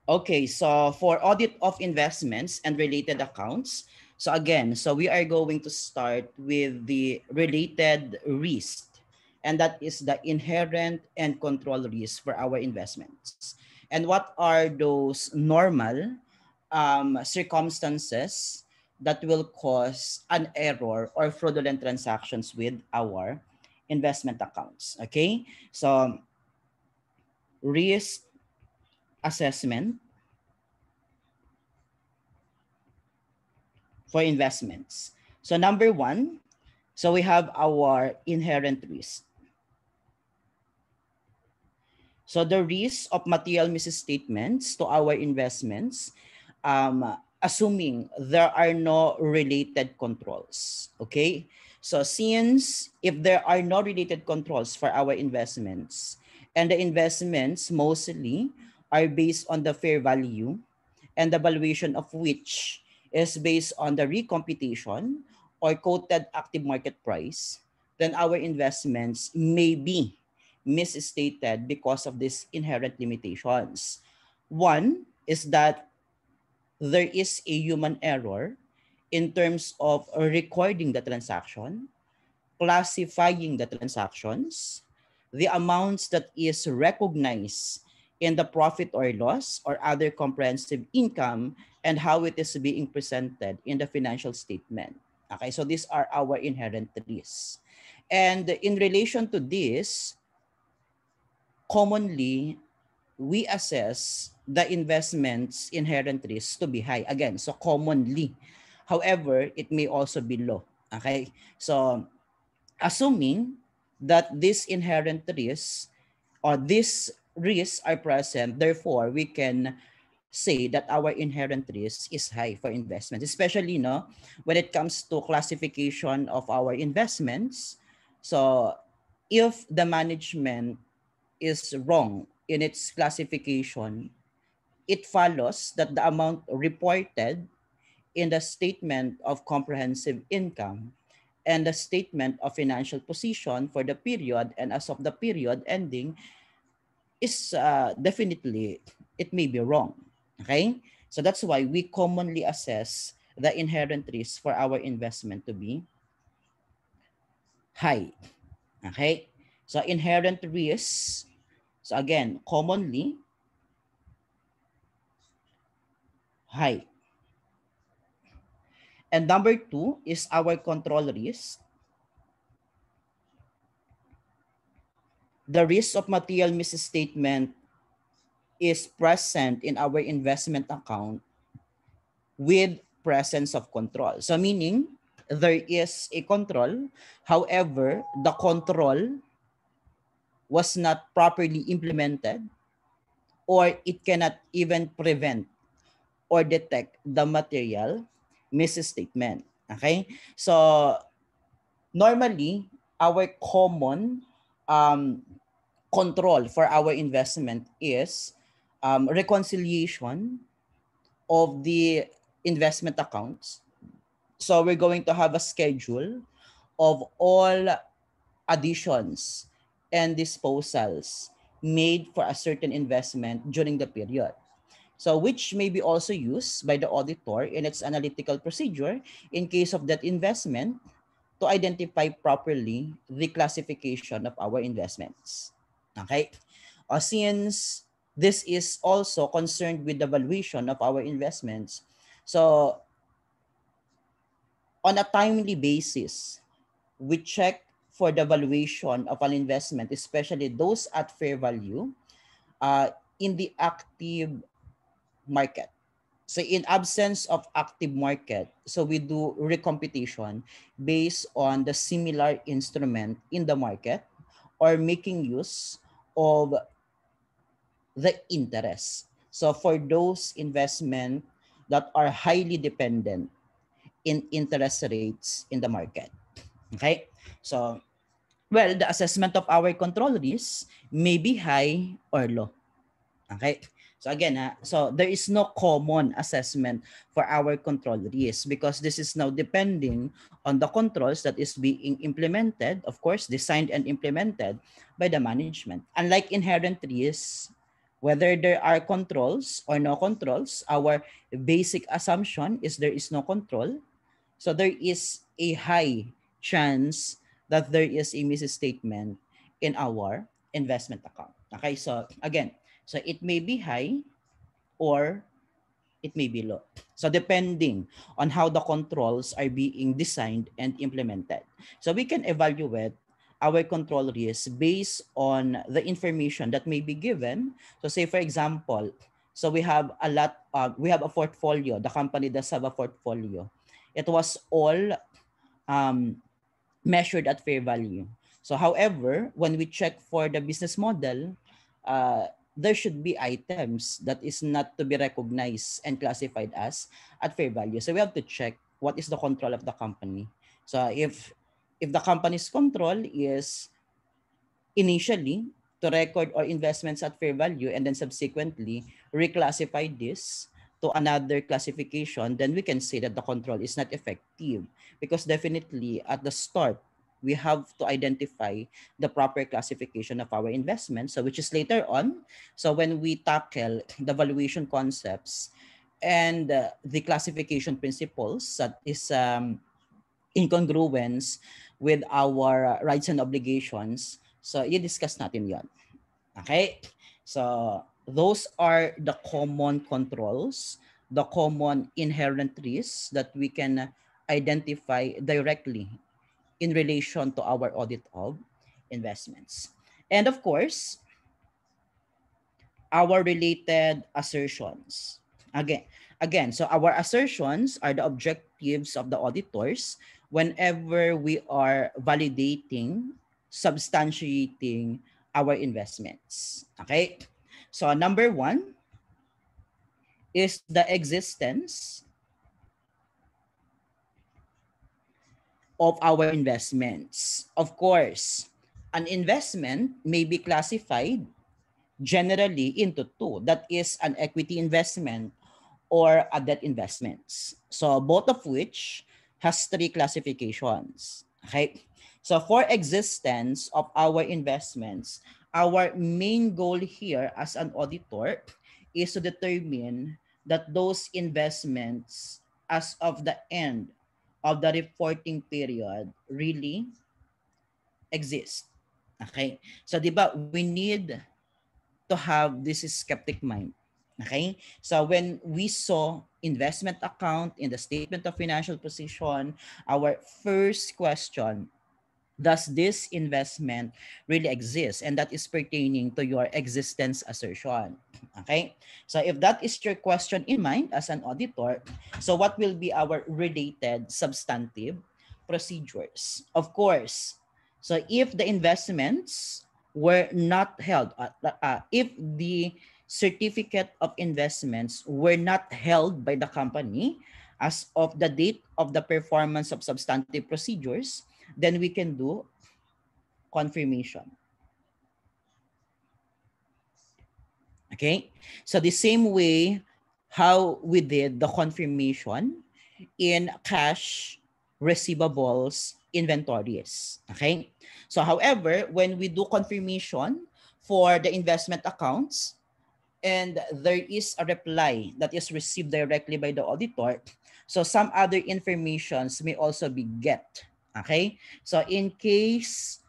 Okay, so for audit of investments and related accounts, so again, so we are going to start with the related risk, and that is the inherent and control risk for our investments. And what are those normal circumstances that will cause an error or fraudulent transactions with our investment accounts? Okay, so risk assessment for investments. So number one, so we have our inherent risk. So the risk of material misstatements to our investments, assuming there are no related controls. Okay. So since if there are no related controls for our investments, and the investments mostly are based on the fair value, and the valuation of which is based on the recomputation or quoted active market price, then our investments may be misstated because of these inherent limitations. One is that there is a human error in terms of recording the transaction, classifying the transactions, the amounts that is recognized in the profit or loss or other comprehensive income, and how it is being presented in the financial statement. Okay, so these are our inherent risks. And in relation to this, commonly, we assess the investment's inherent risk to be high. Again, so commonly. However, it may also be low. Okay, so assuming that this inherent risks or these risks are present, therefore we can say that our inherent risk is high for investments, especially when it comes to classification of our investments. So if the management is wrong in its classification, it follows that the amount reported in the statement of comprehensive income and the statement of financial position for the period and as of the period ending is definitely, it may be wrong. Okay? So that's why we commonly assess the inherent risk for our investment to be high. Okay? So inherent risks, so again, commonly high. And number two is our control risk. The risk of material misstatement is present in our investment account with presence of control. So meaning there is a control, however, the control was not properly implemented, or it cannot even prevent or detect the material misstatement. Okay? So normally, our common um, control for our investment is reconciliation of the investment accounts. So we're going to have a schedule of all additions and disposals made for a certain investment during the period. So which may be also used by the auditor in its analytical procedure in case of that investment to identify properly the classification of our investments. Okay? Since this is also concerned with the valuation of our investments, so on a timely basis, we check for the valuation of an investment, especially those at fair value, in the active market. So in absence of active market, so we do recomputation based on the similar instrument in the market or making use of the interest. So for those investment that are highly dependent in interest rates in the market. Okay? So, well, the assessment of our control risk may be high or low. Okay? So again, so there is no common assessment for our control risk because this is now depending on the controls that is being implemented, of course, designed and implemented by the management. Unlike inherent risk, Whether there are controls or no controls, our basic assumption is there is no control. So there is a high chance that there is a misstatement in our investment account. Okay, so again, so it may be high or it may be low. So depending on how the controls are being designed and implemented. So we can evaluate our control risk based on the information that may be given. So say for example, so we have we have a portfolio. The company does have a portfolio. It was all measured at fair value. So however, when we check for the business model, there should be items that is not to be recognized and classified as at fair value. So we have to check what is the control of the company. So if the company's control is initially to record or investments at fair value and then subsequently reclassify this to another classification, then we can say that the control is not effective, because definitely at the start we have to identify the proper classification of our investments, so which is later on. So when we tackle the valuation concepts and the classification principles that is in congruence with our rights and obligations, so i-discuss natin yon. Okay? So those are the common controls, the common inherent risks that we can identify directly in relation to our audit of investments. And of course, our related assertions. Again, so our assertions are the objectives of the auditors whenever we are validating, substantiating our investments. Okay? So number one is the existence of our investments. Of course, an investment may be classified generally into two. That is an equity investment or a debt investments. So both of which has three classifications. Okay. So for existence of our investments, our main goal here as an auditor is to determine that those investments as of the end of the reporting period really exist. Okay? So, di ba, we need to have this skeptic mind. Okay? So, when we saw investment account in the statement of financial position, our first question, does this investment really exist? And that is pertaining to your existence assertion. Okay? So if that is your question in mind as an auditor, so what will be our related substantive procedures? Of course, so if the investments were not held, if the certificate of investments were not held by the company as of the date of the performance of substantive procedures, then we can do confirmation. Okay? So the same way how we did the confirmation in cash, receivables, inventories. Okay? So however, when we do confirmation for the investment accounts and there is a reply that is received directly by the auditor, so some other informations may also be get. Okay? So in case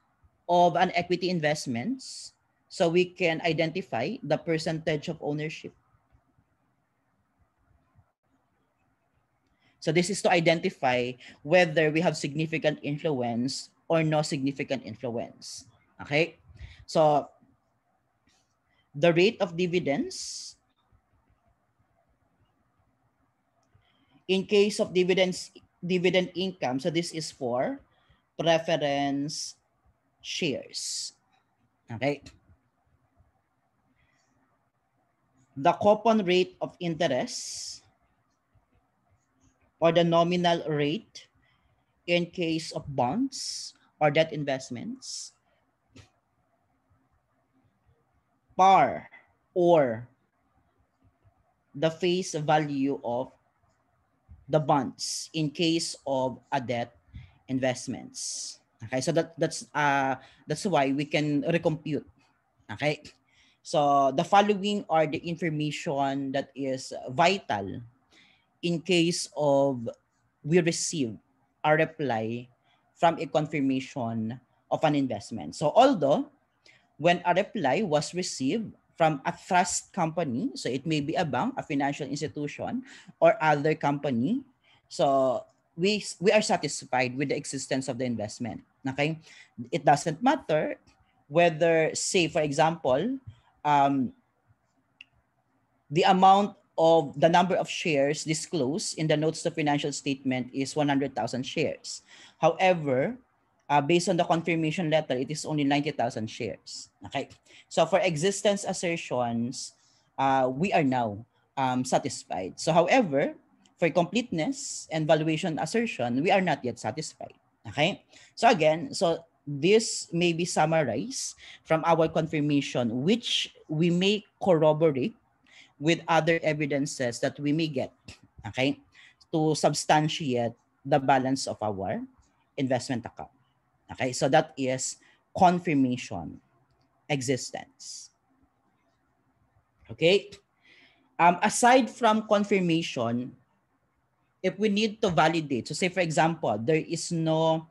of an equity investments, so we can identify the percentage of ownership. So this is to identify whether we have significant influence or no significant influence. Okay? So the rate of dividends, in case of dividend income, so this is for preference shares. Okay? The coupon rate of interest or the nominal rate in case of bonds or debt investments, par or the face value of the bonds in case of a debt investments. Okay, so that's why we can recompute. Okay, So the following are the information that is vital in case of we receive a reply from a confirmation of an investment. So although when a reply was received from a trust company, so it may be a bank, a financial institution, or other company, so we are satisfied with the existence of the investment. Okay? It doesn't matter whether, say, for example, um, the amount of the number of shares disclosed in the notes to financial statement is 100,000 shares. However, based on the confirmation letter, it is only 90,000 shares. Okay. So for existence assertions, we are now satisfied. So however, for completeness and valuation assertion, we are not yet satisfied. Okay. So again, so this may be summarized from our confirmation, which we may corroborate with other evidences that we may get, okay, to substantiate the balance of our investment account. Okay, so that is confirmation existence. Okay, aside from confirmation, if we need to validate, so say for example, there is no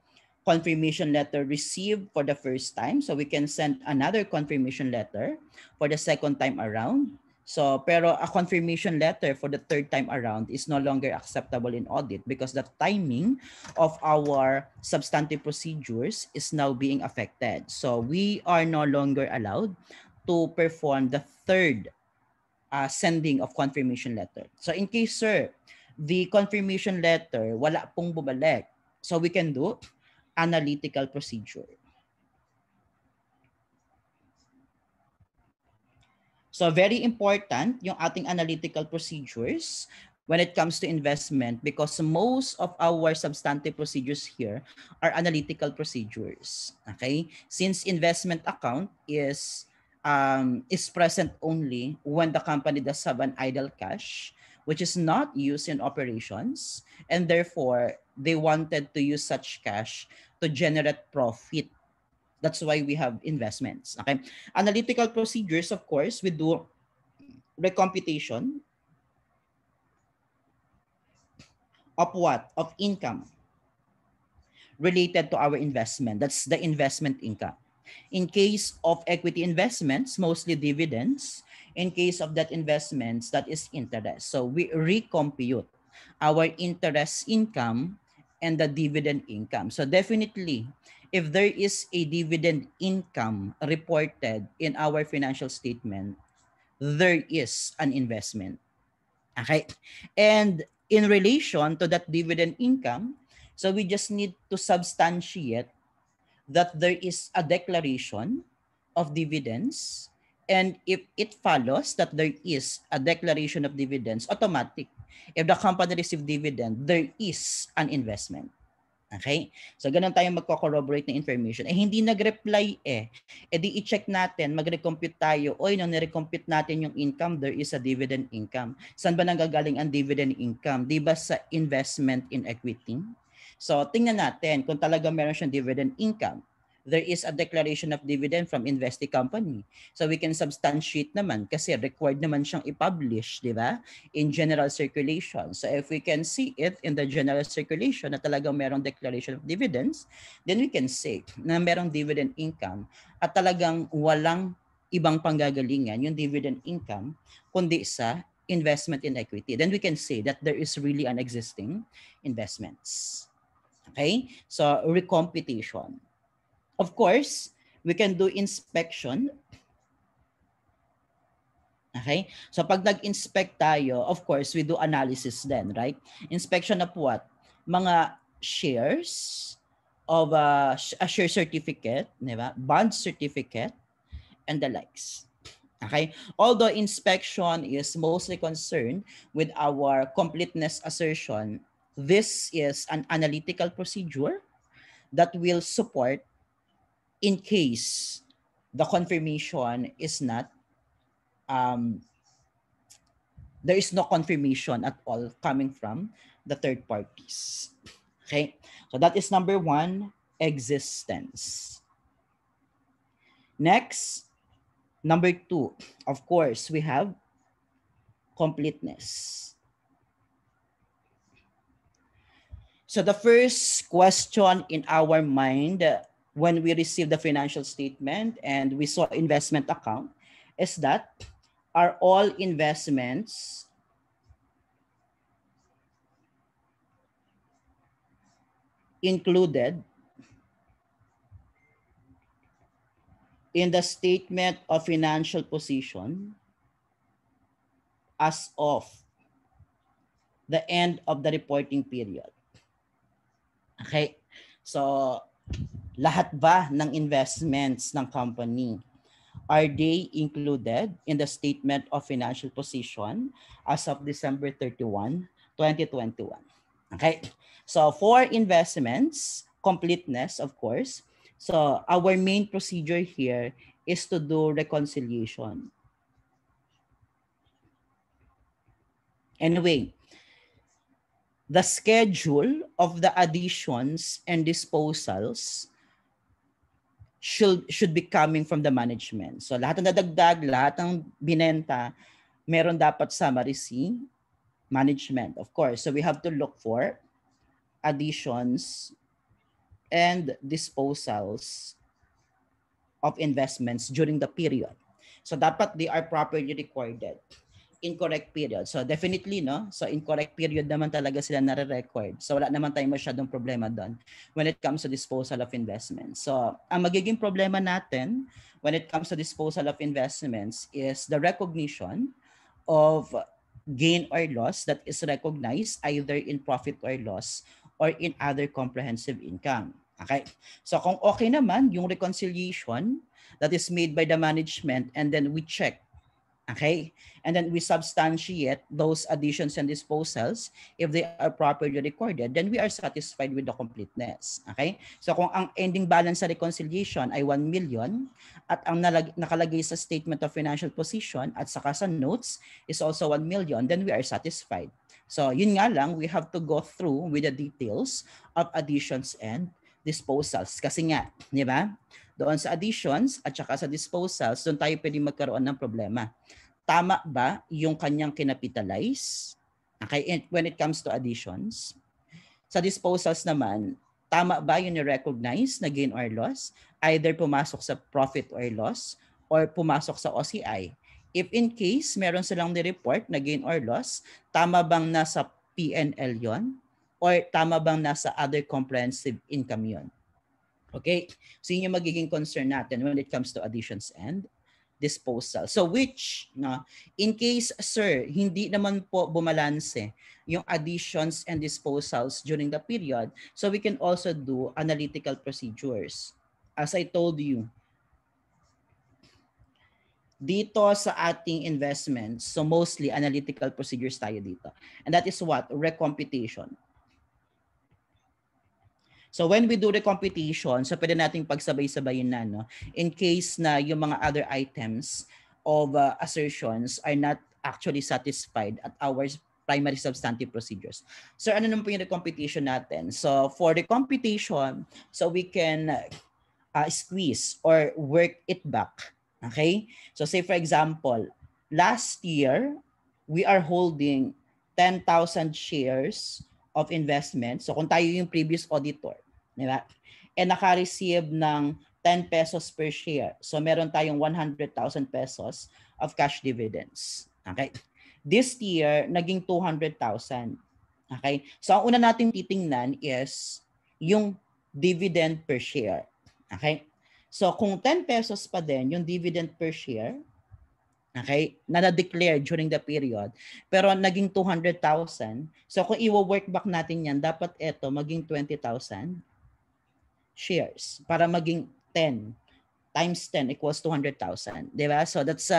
confirmation letter received for the first time, so we can send another confirmation letter for the second time around. So, pero a confirmation letter for the third time around is no longer acceptable in audit because the timing of our substantive procedures is now being affected. So, we are no longer allowed to perform the third sending of confirmation letter. So, in case, sir, the confirmation letter wala pong bumalik, so we can do analytical procedure. So very important yung ating analytical procedures when it comes to investment because most of our substantive procedures here are analytical procedures. Okay? Since investment account is present only when the company does have an idle cash which is not used in operations, and therefore they wanted to use such cash to generate profit. That's why we have investments. Okay. Analytical procedures, of course, we do recomputation of what? Of income related to our investment. That's the investment income. In case of equity investments, mostly dividends. In case of that investments, that is interest. So we recompute our interest income and the dividend income. So definitely, if there is a dividend income reported in our financial statement, there is an investment. Okay? And in relation to that dividend income, so we just need to substantiate that there is a declaration of dividends, and if it follows that there is a declaration of dividends, automatic. If the company received dividend, there is an investment. Okay? So, ganun tayo magko-corroborate ng information. Eh, hindi nag-reply eh. Eh, di i-check natin, mag-recompute tayo. Oy, nung nirecompute natin yung income, there is a dividend income. Saan ba nanggagaling ang dividend income? Di ba sa investment in equity? So, tingnan natin kung talaga meron siyang dividend income. There is a declaration of dividend from investee company. So, we can substantiate naman kasi required naman siyang i-publish, di ba? In general circulation. So if we can see it in the general circulation na talagang merong declaration of dividends, then we can say na merong dividend income at talagang walang ibang panggagalingan yung dividend income kundi sa investment in equity. Then we can say that there is really an existing investments. Okay? So recomputation. Of course, we can do inspection. Okay? So pag nag-inspect tayo, of course, we do analysis then, right? Inspection of what? Mga shares of a share certificate, di ba? Bond certificate, and the likes. Okay? Although inspection is mostly concerned with our completeness assertion, this is an analytical procedure that will support in case the confirmation is not there is no confirmation at all coming from the third parties. Okay, so that is number one, existence. Next, Number 2, of course, we have completeness. So the first question in our mind when we receive the financial statement and we saw investment account is that, are all investments included in the statement of financial position as of the end of the reporting period? Okay? So, lahat ba ng investments ng company, are they included in the statement of financial position as of December 31, 2021? Okay? So, for investments, completeness, of course. So, our main procedure here is to do reconciliation. Anyway, the schedule of the additions and disposals should be coming from the management. So lahat ng nadagdag, lahat ng binenta, meron dapat summary si management, of course. So we have to look for additions and disposals of investments during the period. So dapat they are properly recorded in correct period. So definitely, no? So in correct period naman talaga sila nare-record. So wala naman tayong masyadong problema doon when it comes to disposal of investments. So ang magiging problema natin when it comes to disposal of investments is the recognition of gain or loss that is recognized either in profit or loss or in other comprehensive income. Okay? So kung okay naman yung reconciliation that is made by the management and then we check, okay? And then we substantiate those additions and disposals. If they are properly recorded, then we are satisfied with the completeness. Okay? So kung ang ending balance sa reconciliation ay 1 million at ang nakalagay sa statement of financial position at saka sa notes is also 1 million, then we are satisfied. So yun nga lang, we have to go through with the details of additions and disposals. Kasi nga, di ba? Doon sa additions at saka sa disposals, doon tayo pwede magkaroon ng problema. Tama ba yung kanyang kinapitalize? Okay, when it comes to additions. Sa disposals naman, tama ba yung ni-recognize na gain or loss? Either pumasok sa profit or loss or pumasok sa OCI. If in case meron silang ni-report na gain or loss, tama bang nasa P&L yon? Or tama bang nasa other comprehensive income yon? Okay? So yun yung magiging concern natin when it comes to additions and disposal. So which, no, in case, sir, hindi naman po bumalanse yung additions and disposals during the period, so we can also do analytical procedures. As I told you, dito sa ating investments, so mostly analytical procedures tayo dito. And that is what? Recomputation. So when we do the computation, so pwede nating pagsabay-sabayin na, no? In case na yung mga other items of assertions are not actually satisfied at our primary substantive procedures. So ano naman po yung computation natin? So for the computation, so we can squeeze or work it back. Okay? So say for example, last year, we are holding 10,000 shares of investment. So kung tayo yung previous auditor, di ba? And naka-receive ng 10 pesos per share. So meron tayong 100,000 pesos of cash dividends. Okay? This year, naging 200,000. Okay? So ang una nating titingnan is yung dividend per share. Okay? So kung 10 pesos pa din yung dividend per share, okay, na na-declare during the period, pero naging 200,000. So kung i-work back natin yan, dapat ito maging 20,000 shares para maging 10 times 10 equals 200,000. Diba? So that's,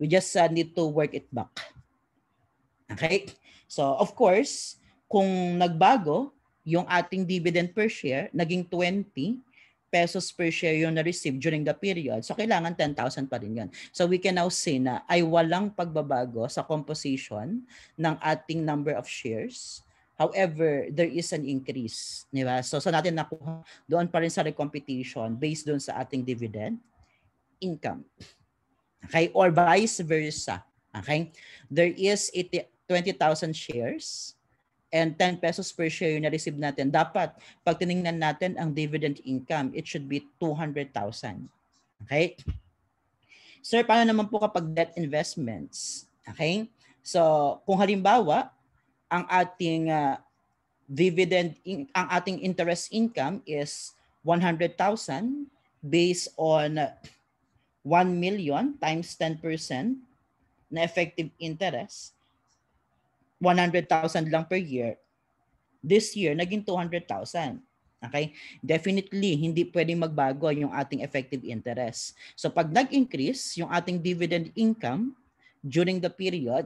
we just need to work it back. Okay? So of course, kung nagbago yung ating dividend per share, naging 20 pesos per share yung na-receive during the period. So kailangan 10,000 pa rin yun. So we can now say na ay walang pagbabago sa composition ng ating number of shares. However, there is an increase. Diba? So sa natin nakuha, doon pa rin sa recomputation based doon sa ating dividend income. Okay? Or vice versa. Okay? There is 20,000 shares and 10 pesos per share yung na-receive natin. Dapat, pag tinignan natin ang dividend income, it should be 200,000. Okay? Sir, paano naman po kapag debt investments? Okay? So, kung halimbawa, ang ating ang ating interest income is 100,000 based on 1 million times 10% na effective interest, 100,000 lang per year. This year, naging 200,000. Okay? Definitely, hindi pwedeng magbago yung ating effective interest. So pag nag-increase yung ating dividend income during the period,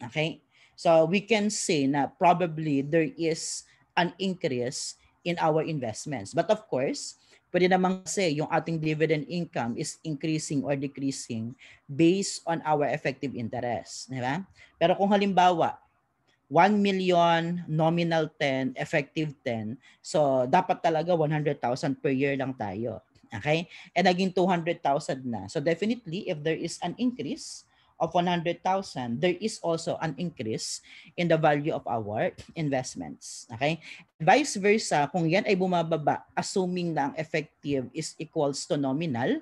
okay? So we can say na probably there is an increase in our investments. But of course, pwede naman kasi yung ating dividend income is increasing or decreasing based on our effective interest. Diba? Pero kung halimbawa, 1 million, nominal 10, effective 10. So, dapat talaga 100,000 per year lang tayo. Okay? And naging 200,000 na. So, definitely, if there is an increase of 100,000, there is also an increase in the value of our investments. Okay? Vice versa, kung yan ay bumababa, assuming na ang effective is equals to nominal,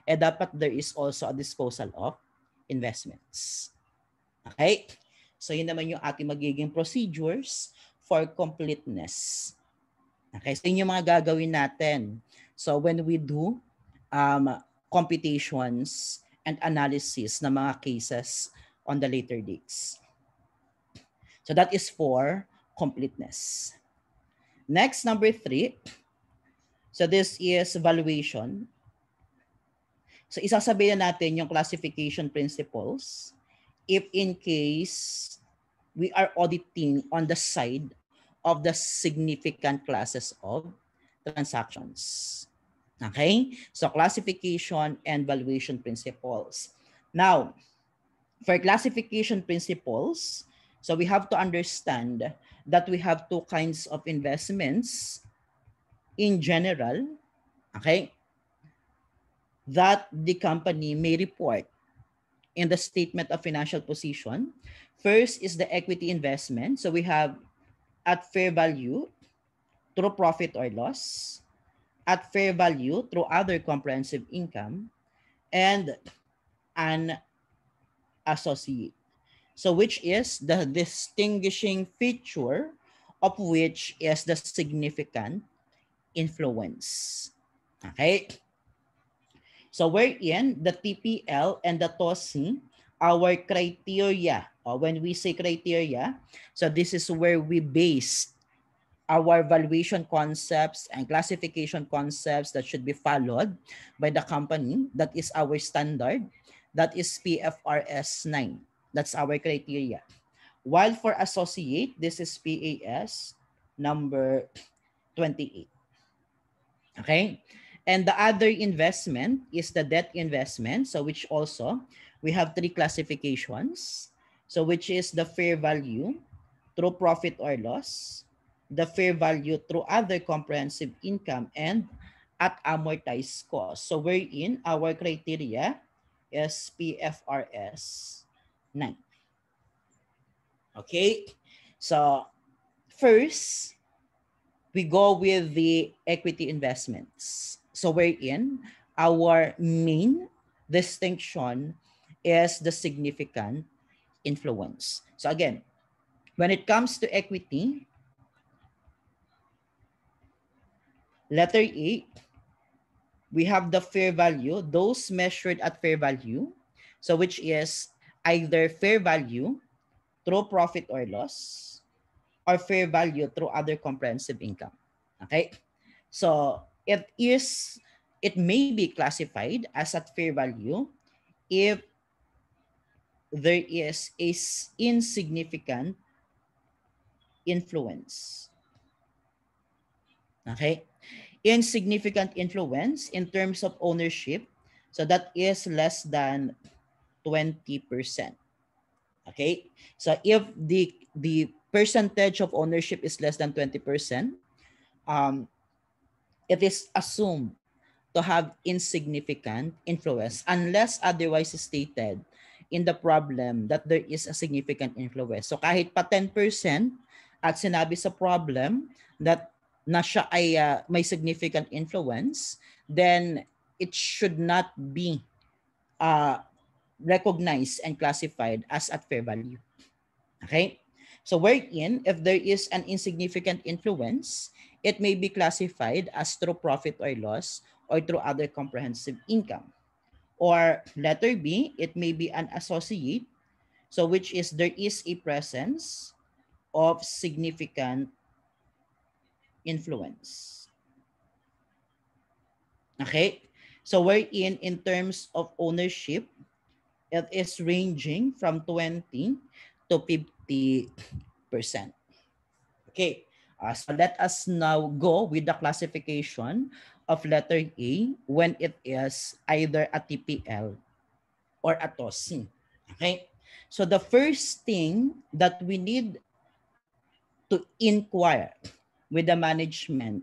dapat there is also a disposal of investments. Okay? So, yun naman yung ating magiging procedures for completeness. Okay, so yun yung mga gagawin natin. So, when we do computations and analysis ng mga cases on the later dates. So, that is for completeness. Next, number 3. So, this is valuation. So, isasabihin na natin yung classification principles if in case we are auditing on the side of the significant classes of transactions. Okay? So classification and valuation principles. Now, for classification principles, so we have to understand that we have two kinds of investments in general, okay, that the company may report in the statement of financial position. First is the equity investment. So we have at fair value through profit or loss, at fair value through other comprehensive income, and an associate. So which is the distinguishing feature of which is the significant influence. Okay? So wherein the TPL and the TOSI, our criteria, or when we say criteria, so this is where we base our valuation concepts and classification concepts that should be followed by the company. That is our standard. That is PFRS 9. That's our criteria. While for associate, this is PAS number 28. Okay? And the other investment is the debt investment. So which also, we have 3 classifications. So which is the fair value through profit or loss, the fair value through other comprehensive income, and at amortized cost. So wherein our criteria is PFRS 9. Okay? So first, we go with the equity investments. So wherein our main distinction is the significant influence. So again, when it comes to equity, letter A, we have the fair value, those measured at fair value. So which is either fair value through profit or loss, or fair value through other comprehensive income. Okay? So it may be classified as at fair value if there is a insignificant influence. Okay? Insignificant influence in terms of ownership, so that is less than 20%. Okay? So if the percentage of ownership is less than 20%, it is assumed to have insignificant influence unless otherwise stated in the problem that there is a significant influence. So kahit pa 10% at sinabi sa problem that na siya ay may significant influence, then it should not be recognized and classified as at fair value. Okay? So wherein, if there is an insignificant influence, it may be classified as through profit or loss or through other comprehensive income. Or letter B, it may be an associate, so which is there is a presence of significant influence. Okay? So wherein in terms of ownership, it is ranging from 20 to 50%. Okay, so let us now go with the classification of letter A when it is either a TPL or a TOS. Okay, so the first thing that we need to inquire with the management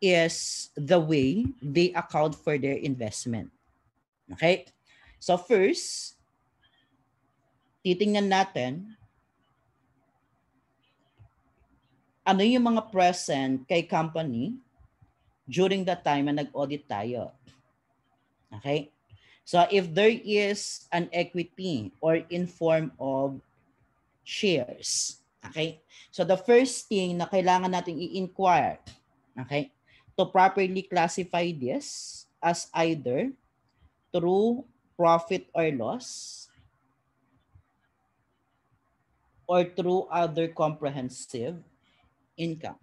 is the way they account for their investment. Okay, so first, titingnan natin ano yung mga present kay company during the time na nag-audit tayo. Okay? So if there is an equity or in form of shares, okay? So the first thing na kailangan nating i-inquire, okay, to properly classify this as either through profit or loss or through other comprehensive income.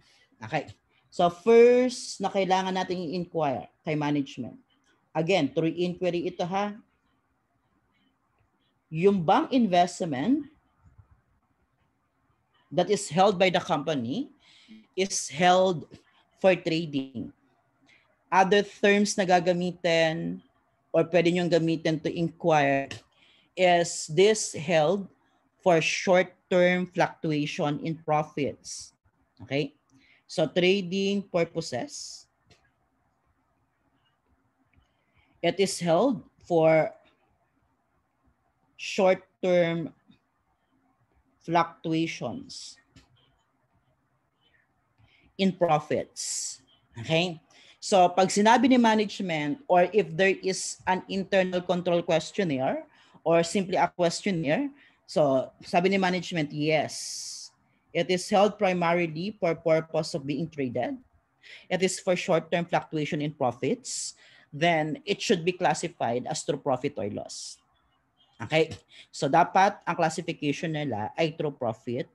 Okay. So first na kailangan natin i-inquire kay management. Again, through inquiry ito ha. Yung bang investment that is held by the company is held for trading. Other terms na gagamitin or pwede nyong gamitin to inquire is this held for short-term fluctuation in profits. Okay? So trading purposes, it is held for short-term fluctuations in profits. Okay? So pag sinabi ni management or if there is an internal control questionnaire or simply a questionnaire, so sabi ni management, yes, it is held primarily for purpose of being traded. It is for short-term fluctuation in profits. Then it should be classified as through profit or loss. Okay? So dapat ang classification nila ay through profit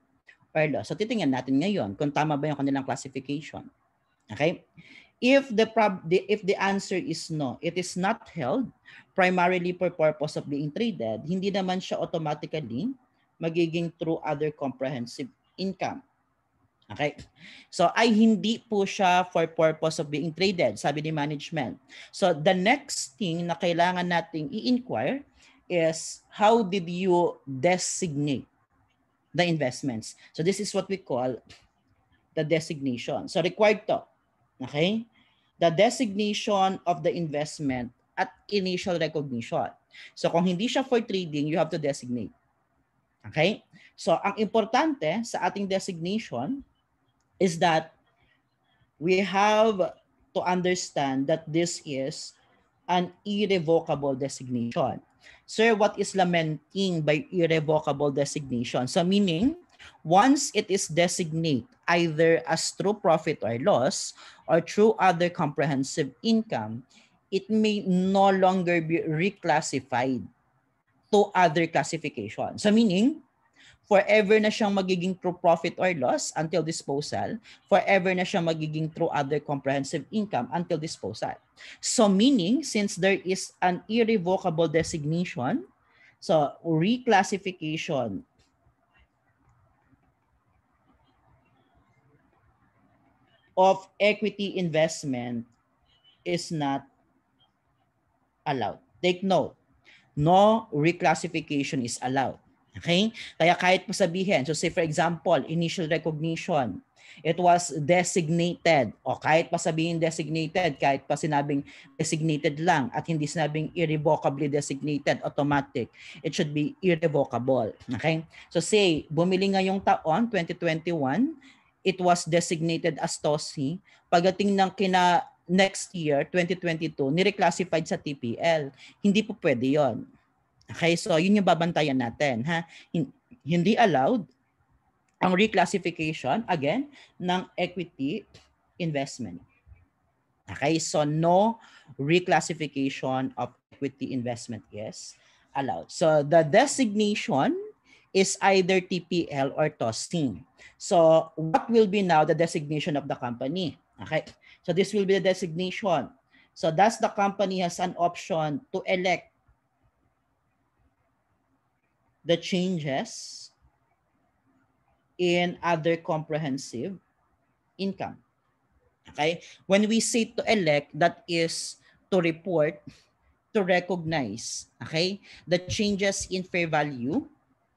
or loss. So titingnan natin ngayon kung tama ba yung kanilang classification. Okay? If the answer is no, it is not held primarily for purpose of being traded, hindi naman siya automatically magiging through other comprehensive income. Okay? So ay hindi po siya for purpose of being traded, sabi ni management. So the next thing na kailangan nating i-inquire is how did you designate the investments? So this is what we call the designation. So required to. Okay? The designation of the investment at initial recognition. So kung hindi siya for trading, you have to designate. Okay? So ang importante sa ating designation is that we have to understand that this is an irrevocable designation. Sir, what is lamenting by irrevocable designation? So meaning, once it is designated either as through profit or loss or through other comprehensive income, it may no longer be reclassified to other classifications. So meaning, forever na siyang magiging through profit or loss until disposal, forever na siyang magiging through other comprehensive income until disposal. So meaning, since there is an irrevocable designation, so reclassification of equity investment is not allowed. Take note, no reclassification is allowed. Okay? Kaya kahit mo sabihin, so say for example, initial recognition, It was designated. O kahit pa sabihin designated, kahit pa sinabing designated lang at hindi sinabing irrevocably designated, automatic, it should be irrevocable. Okay? So say, bumili ngayong taon, 2021, it was designated as TOSI. Pagdating ng next year, 2022, nireclassified sa TPL. Hindi po pwede yon. Okay, so yun yung babantayan natin. Ha? Hindi allowed ang reclassification, again, ng equity investment. Okay, so no reclassification of equity investment is allowed. So the designation is either TPL or TOSI. So what will be now the designation of the company? Okay, so this will be the designation. So thus the company has an option to elect the changes in other comprehensive income. Okay? When we say to elect, that is to report, to recognize, okay, the changes in fair value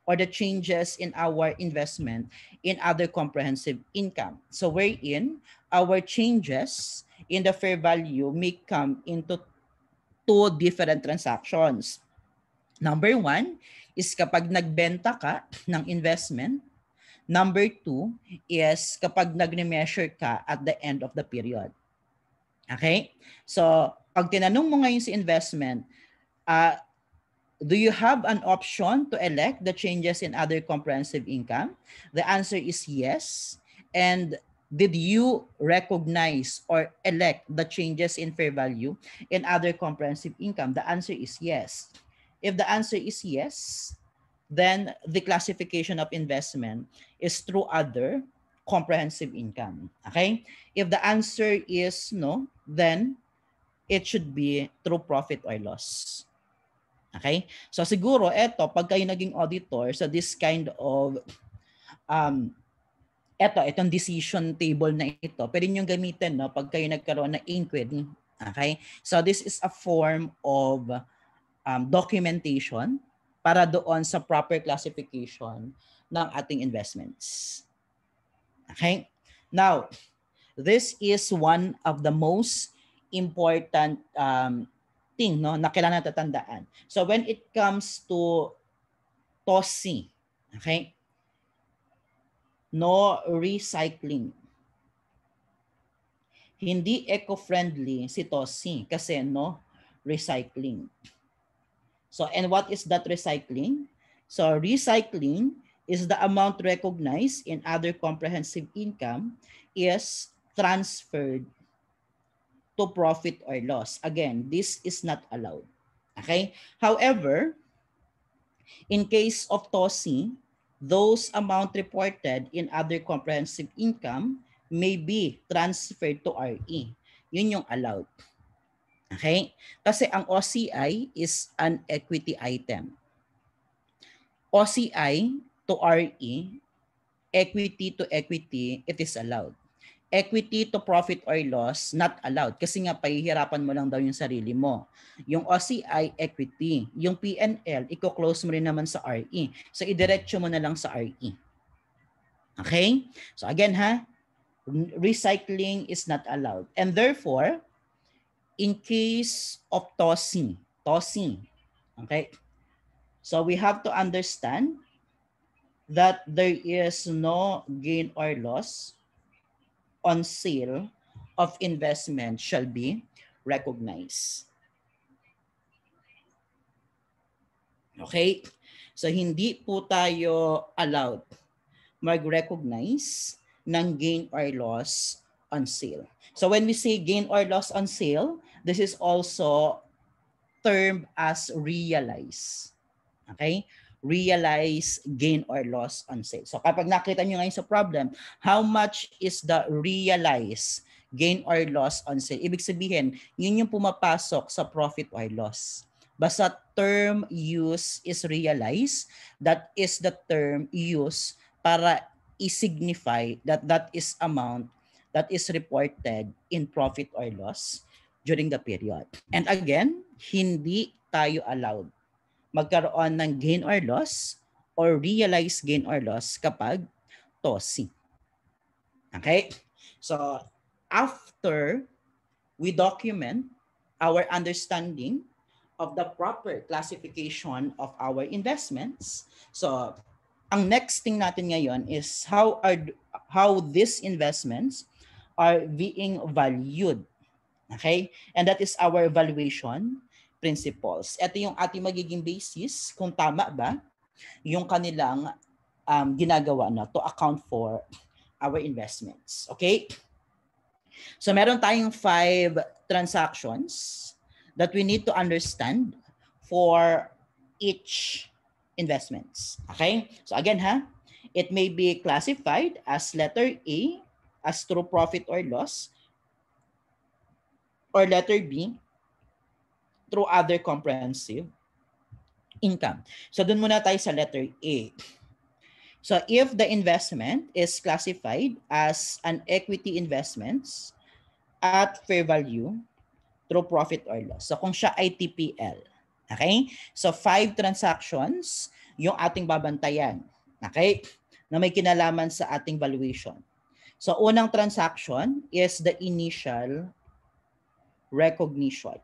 or the changes in our investment in other comprehensive income. So wherein our changes in the fair value may come into two different transactions. Number one is kapag nagbenta ka ng investment. Number two is kapag nag-measure ka at the end of the period. Okay? So, pag tinanong mo ngayon sa investment, do you have an option to elect the changes in other comprehensive income? The answer is yes. And did you recognize or elect the changes in fair value in other comprehensive income? The answer is yes. If the answer is yes, then the classification of investment is through other comprehensive income. Okay? If the answer is no, then it should be through profit or loss. Okay? So siguro eto, pag kayo naging auditor sa this kind of itong decision table na ito, pwede nyo gamitin no, pag kayo nagkaroon ng inquiry. Okay? So this is a form of documentation para doon sa proper classification ng ating investments. Okay? Now, this is one of the most important thing no, na kailangan tatandaan. So when it comes to TOSI, okay? No recycling. Hindi eco-friendly si TOSI kasi no recycling. So, and what is that recycling? So, recycling is the amount recognized in other comprehensive income is transferred to profit or loss. Again, this is not allowed. Okay? However, in case of TOSI, those amount reported in other comprehensive income may be transferred to RE. Yun yung allowed. Okay? Kasi ang OCI is an equity item. OCI to RE, equity to equity, it is allowed. Equity to profit or loss, not allowed. Kasi nga, pahihirapan mo lang daw yung sarili mo. Yung OCI, equity. Yung PNL, i-close mo rin naman sa RE. So, idiretso mo na lang sa RE. Okay? So, again ha, recycling is not allowed. And therefore, in case of TOSI, okay? So we have to understand that there is no gain or loss on sale of investment shall be recognized. Okay? So hindi po tayo allowed mag-recognize ng gain or loss on sale. So when we say gain or loss on sale, this is also termed as realize. Okay? Realize gain or loss on sale. So kapag nakita nyo ngayon sa problem, how much is the realize gain or loss on sale? Ibig sabihin, yun yung pumapasok sa profit or loss. Basta term use is realize, that is the term use para i-signify that that is amount that is reported in profit or loss during the period. And again, hindi tayo allowed magkaroon ng gain or loss or realized gain or loss kapag TOSI. Okay? So after we document our understanding of the proper classification of our investments, so ang next thing natin ngayon is how these investments are being valued. Okay? And that is our valuation principles. Ito yung ating magiging basis kung tama ba yung kanilang ginagawa na to account for our investments. Okay? So meron tayong 5 transactions that we need to understand for each investments. Okay? So again it may be classified as letter A as true profit or loss, or letter B through other comprehensive income. So dun muna tayo sa letter A. So if the investment is classified as an equity investments at fair value through profit or loss. So kung siya ay TPL. Okay? So 5 transactions yung ating babantayan. Okay? Na may kinalaman sa ating valuation. So unang transaction is the initial recognition.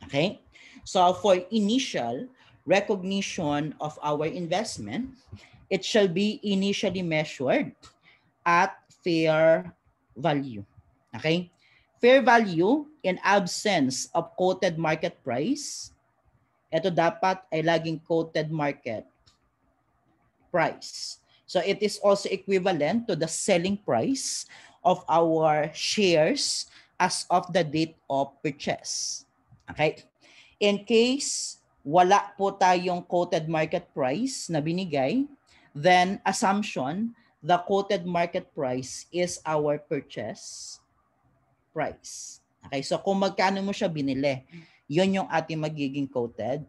Okay? So for initial recognition of our investment, it shall be initially measured at fair value. Okay? Fair value in absence of quoted market price, ito dapat ay laging quoted market price. So it is also equivalent to the selling price of our shares as of the date of purchase. Okay? In case wala po tayong quoted market price na binigay, then assumption, the quoted market price is our purchase price. Okay, so kung magkano mo siya binili, yun yung ating magiging quoted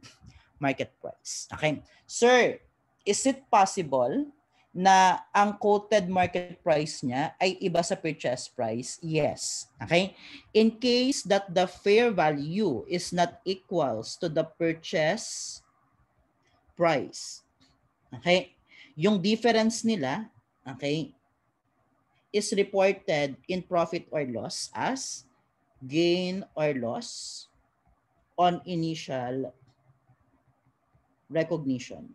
market price. Okay, sir, is it possible na ang quoted market price niya ay iba sa purchase price? Yes. Okay, in case that the fair value is not equals to the purchase price, okay, yung difference nila, okay, is reported in profit or loss as gain or loss on initial recognition.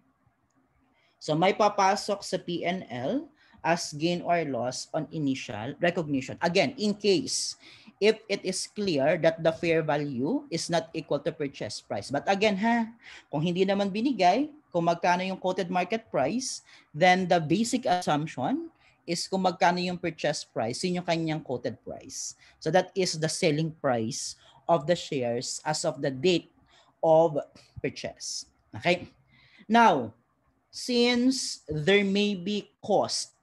So may papasok sa P&L as gain or loss on initial recognition. Again, in case if it is clear that the fair value is not equal to purchase price. But again kung hindi naman binigay, kung magkano yung quoted market price, then the basic assumption is kung magkano yung purchase price, yun yung kanyang quoted price. So that is the selling price of the shares as of the date of purchase. Okay? Now, since there may be cost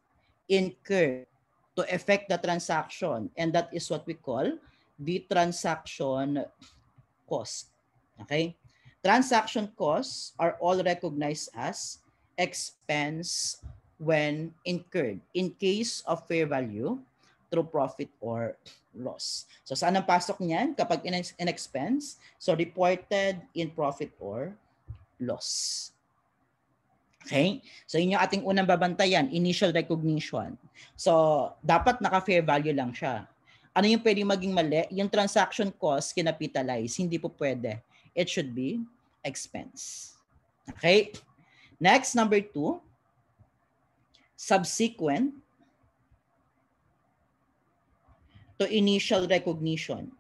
incurred to effect the transaction, and that is what we call the transaction cost. Okay? Transaction costs are all recognized as expense when incurred in case of fair value through profit or loss. So saan ang pasok niyan? Kapag in expense, so reported in profit or loss. Okay? So yun yung ating unang babantayan, initial recognition. So dapat naka-fair value lang siya. Ano yung pwedeng maging mali? Yung transaction cost kinapitalize. Hindi po pwede. It should be expense. Okay? Next, number 2, subsequent to initial recognition.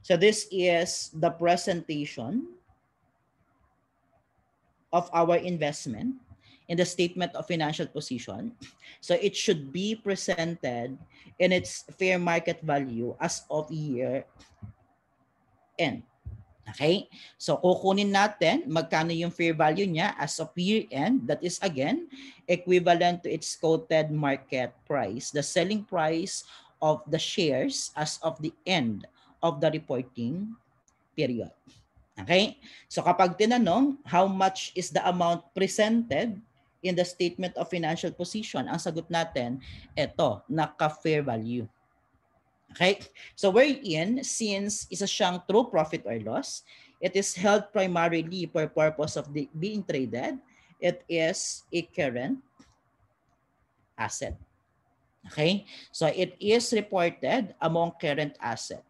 So this is the presentation of our investment in the statement of financial position. So it should be presented in its fair market value as of year end. Okay? So kukunin natin magkano yung fair value niya as of year end. That is again equivalent to its quoted market price, the selling price of the shares as of the end of the reporting period. Okay? So kapag tinanong, how much is the amount presented in the statement of financial position, ang sagot natin, ito, naka-fair value. Okay? So wherein, since isa siyang true profit or loss, it is held primarily for purpose of being traded, it is a current asset. Okay? So it is reported among current asset.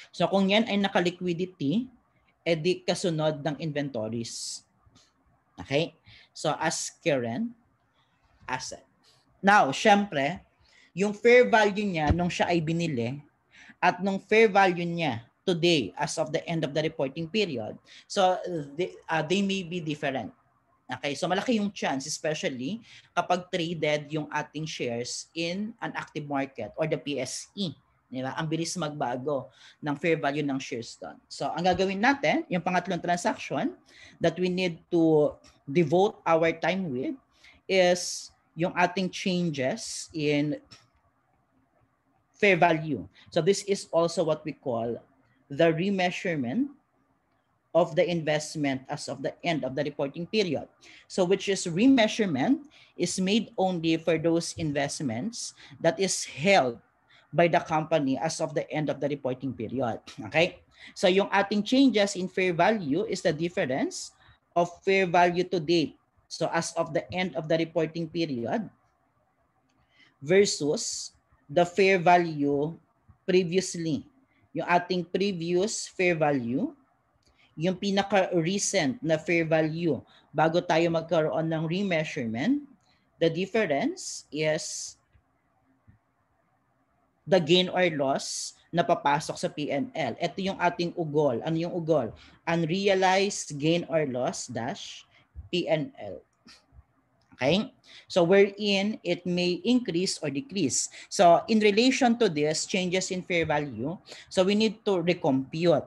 So kung yan ay naka-liquidity, edi kasunod ng inventories. Okay? So as current asset. Now, syempre, yung fair value niya nung siya ay binili at nung fair value niya today as of the end of the reporting period, so they may be different. Okay, so malaki yung chance, especially kapag traded yung ating shares in an active market or the PSE. Diba? Ang bilis magbago ng fair value ng shares doon. So ang gagawin natin, yung pangatlong transaction that we need to devote our time with is yung ating changes in fair value. So this is also what we call the remeasurement of the investment as of the end of the reporting period. So which is remeasurement is made only for those investments that is held by the company as of the end of the reporting period. Okay? So yung ating changes in fair value is the difference of fair value to date. So as of the end of the reporting period versus the fair value previously. Yung ating previous fair value, yung pinaka-recent na fair value bago tayo magkaroon ng remeasurement, the difference is the gain or loss na papasok sa P&L. Ito yung ating ugol. Ano yung ugol? Unrealized gain or loss dash P&L. Okay? So wherein it may increase or decrease. So in relation to this, changes in fair value, so we need to recompute.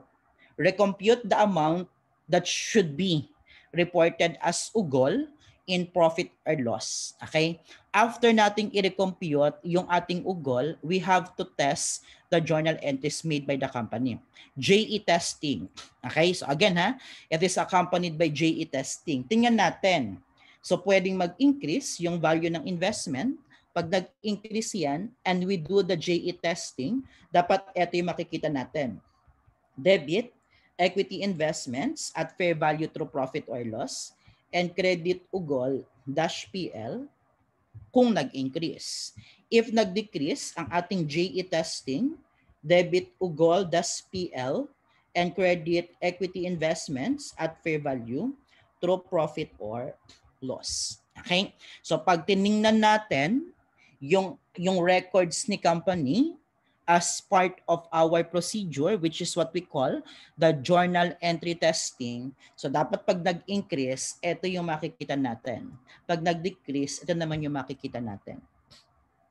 Recompute the amount that should be reported as ugol in profit or loss. Okay? After nating i-recompute yung ating ugol, we have to test the journal entries made by the company. JE testing. Okay? So again it is accompanied by JE testing. Tingnan natin. So pwedeng mag-increase yung value ng investment. Pag nag-increase yan and we do the JE testing, dapat ito yung makikita natin. Debit, equity investments at fair value through profit or loss, and credit ugol dash PL kung nag-increase. If nag-decrease ang ating JE testing, debit ugol dash PL and credit equity investments at fair value through profit or loss. Okay? So pag tiningnan natin yung records ni company as part of our procedure, which is what we call the journal entry testing. So dapat pag nag-increase, ito yung makikita natin. Pag nag-decrease, ito naman yung makikita natin.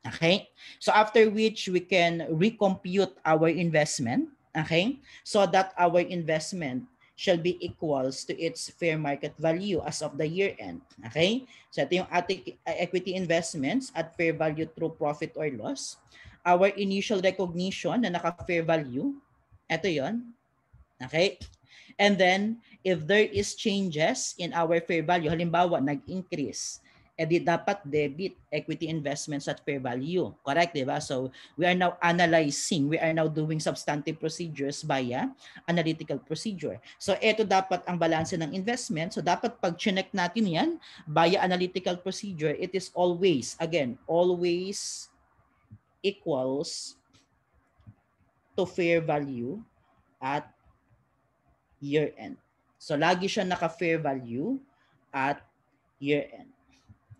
Okay? So after which we can recompute our investment, okay? So that our investment shall be equals to its fair market value as of the year end. Okay? So ito yung ating equity investments at fair value through profit or loss. Our initial recognition na naka-fair value, ito yon. Okay? And then, if there is changes in our fair value, halimbawa, nag-increase, edi dapat debit equity investments at fair value. Correct, di ba? So, we are now analyzing, we are now doing substantive procedures via analytical procedure. So, ito dapat ang balanse ng investment. So, dapat pag chinek natin yan via analytical procedure, it is always, again, always equals to fair value at year end. So, lagi siya naka-fair value at year end.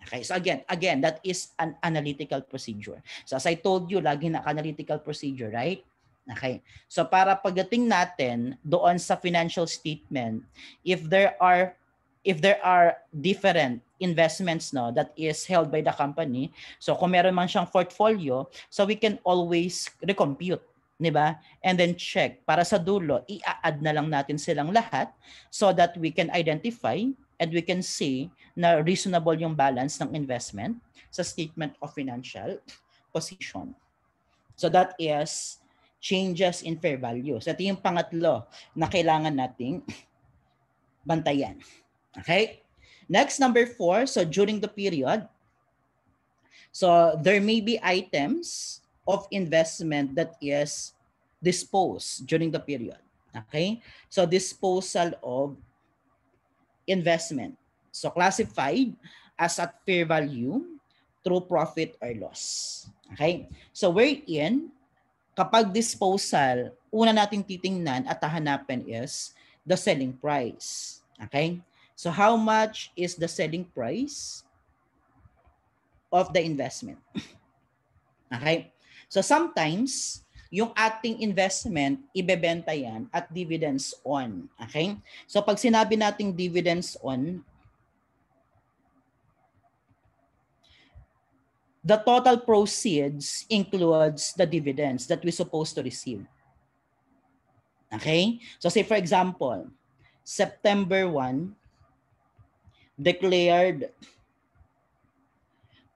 Okay, so again, that is an analytical procedure. So as I told you, lagi naka-analytical procedure, right? Okay. So para pagdating natin doon sa financial statement, if there are different investments that is held by the company, so kung meron man siyang portfolio, so we can always recompute, di ba? And then check para sa dulo, i-add na lang natin silang lahat so that we can identify and we can see na reasonable yung balance ng investment sa statement of financial position. So that is changes in fair value. So ito yung pangatlo na kailangan nating bantayan. Okay? Next, number 4. So during the period, so there may be items of investment that is disposed during the period. Okay? So disposal of investment. So classified as at fair value through profit or loss. Okay? So wherein, kapag disposal, una nating titingnan at hahanapin is the selling price. Okay? So how much is the selling price of the investment? Okay? So sometimes, yung ating investment, ibebenta yan at dividends on. Okay? So pag sinabi nating dividends on, the total proceeds includes the dividends that we're supposed to receive. Okay? So say for example, September 1, declared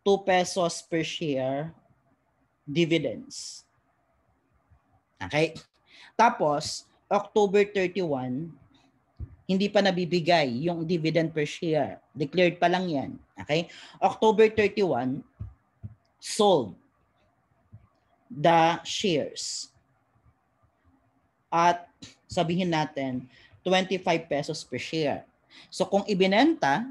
2 pesos per share dividends. Okay? Tapos, October 31, hindi pa nabibigay yung dividend per share. Declared pa lang yan. Okay? October 31, sold the shares at sabihin natin 25 pesos per share. So kung ibinenta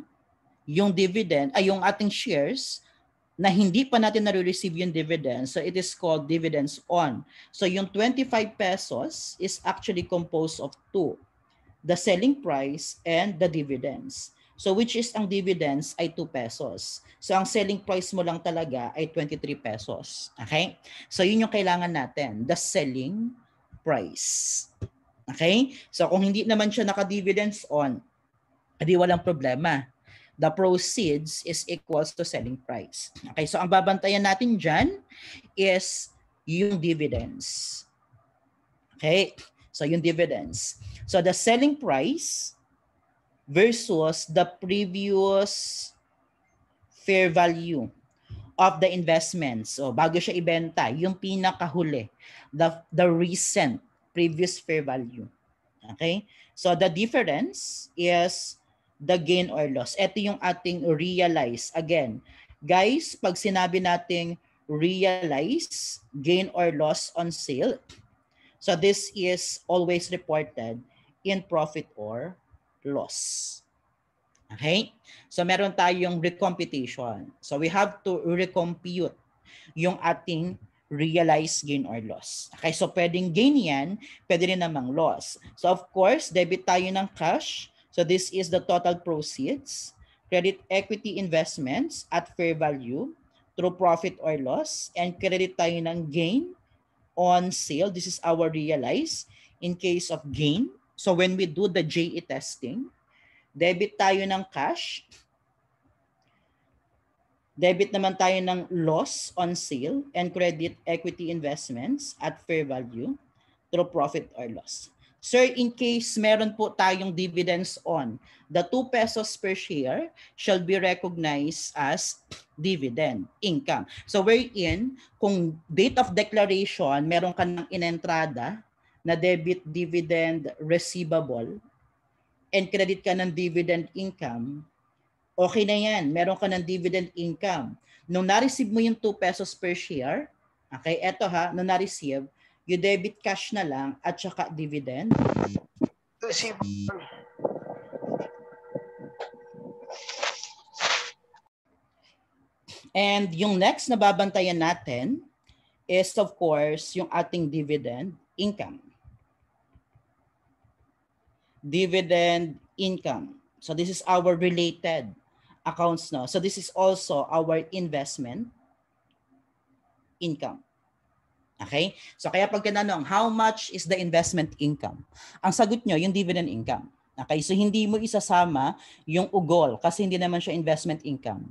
yung dividend ay yung ating shares na hindi pa natin na-receive yung dividend, so it is called dividends on. So yung 25 pesos is actually composed of two, the selling price and the dividends. So which is ang dividends ay 2 pesos. So ang selling price mo lang talaga ay 23 pesos. Okay? So yun yung kailangan natin, the selling price. Okay? So kung hindi naman siya naka-dividends on, edi walang problema. The proceeds is equals to selling price. Okay? So ang babantayan natin dyan is yung dividends. Okay? So yung dividends. So the selling price versus the previous fair value of the investments. So bago siya ibenta, yung pinakahuli, the recent previous fair value. Okay? So the difference is the gain or loss. Ito yung ating realize. Again, guys, pag sinabi nating realize gain or loss on sale, so this is always reported in profit or loss. Okay? So meron tayong recomputation. So we have to recompute yung ating realized gain or loss. Okay, so pwedeng gain yan, pwede rin namang loss. So of course, debit tayo ng cash. So this is the total proceeds. Credit equity investments at fair value through profit or loss. And credit tayo ng gain on sale. This is our realized in case of gain. So when we do the JE testing, debit tayo ng cash, debit naman tayo ng loss on sale and credit equity investments at fair value through profit or loss. Sir, in case meron po tayong dividends on, the 2 pesos per share shall be recognized as dividend income. So wherein, kung date of declaration, meron ka ng inentrada na debit dividend receivable and credit ka ng dividend income, okay na yan. Meron ka ng dividend income. Nung na-receive mo yung 2 pesos per share, okay, eto ha, nung na-receive, you debit cash na lang at saka dividend. And yung next na babantayan natin is of course yung ating dividend income. Dividend income. So this is our related accounts now. So this is also our investment income. Okay? So kaya pag tinanong, how much is the investment income? Ang sagot nyo, yung dividend income. Okay? So hindi mo isasama yung ugol kasi hindi naman siya investment income.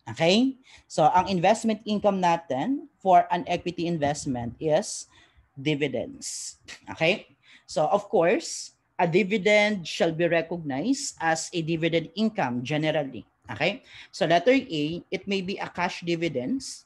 Okay? So ang investment income natin for an equity investment is dividends. Okay? So of course, a dividend shall be recognized as a dividend income generally. Okay? So letter A, it may be a cash dividends.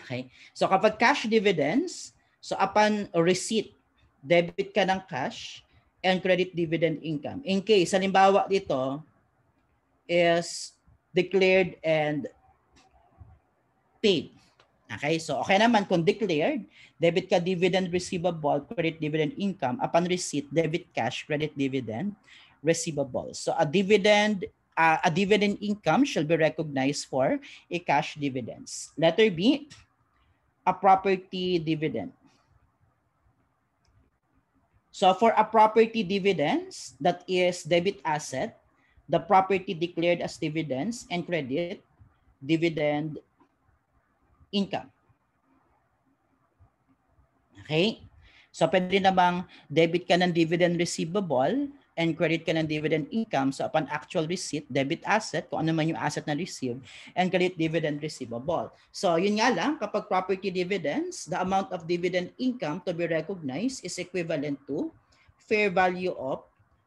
Okay? So kapag cash dividends, so upon receipt, debit ka ng cash and credit dividend income. In case, halimbawa dito is declared and paid. Okay? So okay naman kung declared, debit ka dividend receivable, credit dividend income. Upon receipt, debit cash, credit dividend receivables. So a dividend income shall be recognized for a cash dividends. Letter B, a property dividend. So for a property dividends, that is debit asset, the property declared as dividends, and credit dividend income. Okay? So pwede namang debit ka ng dividend receivable and credit ka ng dividend income. So upon actual receipt, debit asset, kung ano man yung asset na receive, and credit dividend receivable. So yun nga lang, kapag property dividends, the amount of dividend income to be recognized is equivalent to fair value of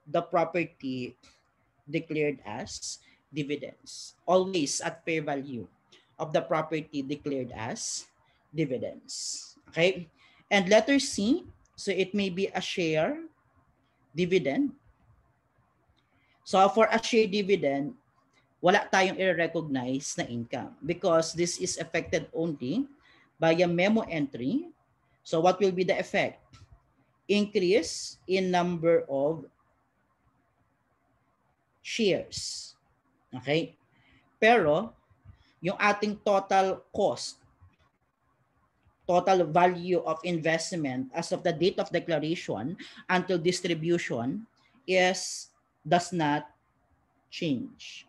the property declared as dividends. Always at fair value of the property declared as dividends. Okay? And letter C, so it may be a share dividend. So for a share dividend, wala tayong i-recognize na income because this is affected only by a memo entry. So what will be the effect? Increase in number of shares. Okay? Pero yung ating total cost, total value of investment as of the date of declaration until distribution does not change.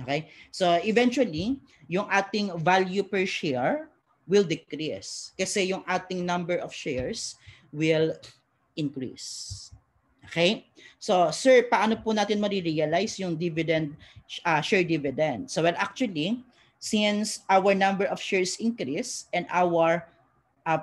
Okay? So eventually, yung ating value per share will decrease kasi yung ating number of shares will increase. Okay? So, sir, paano po natin ma-realize yung dividend, share dividend? So, well, actually, since our number of shares increase and our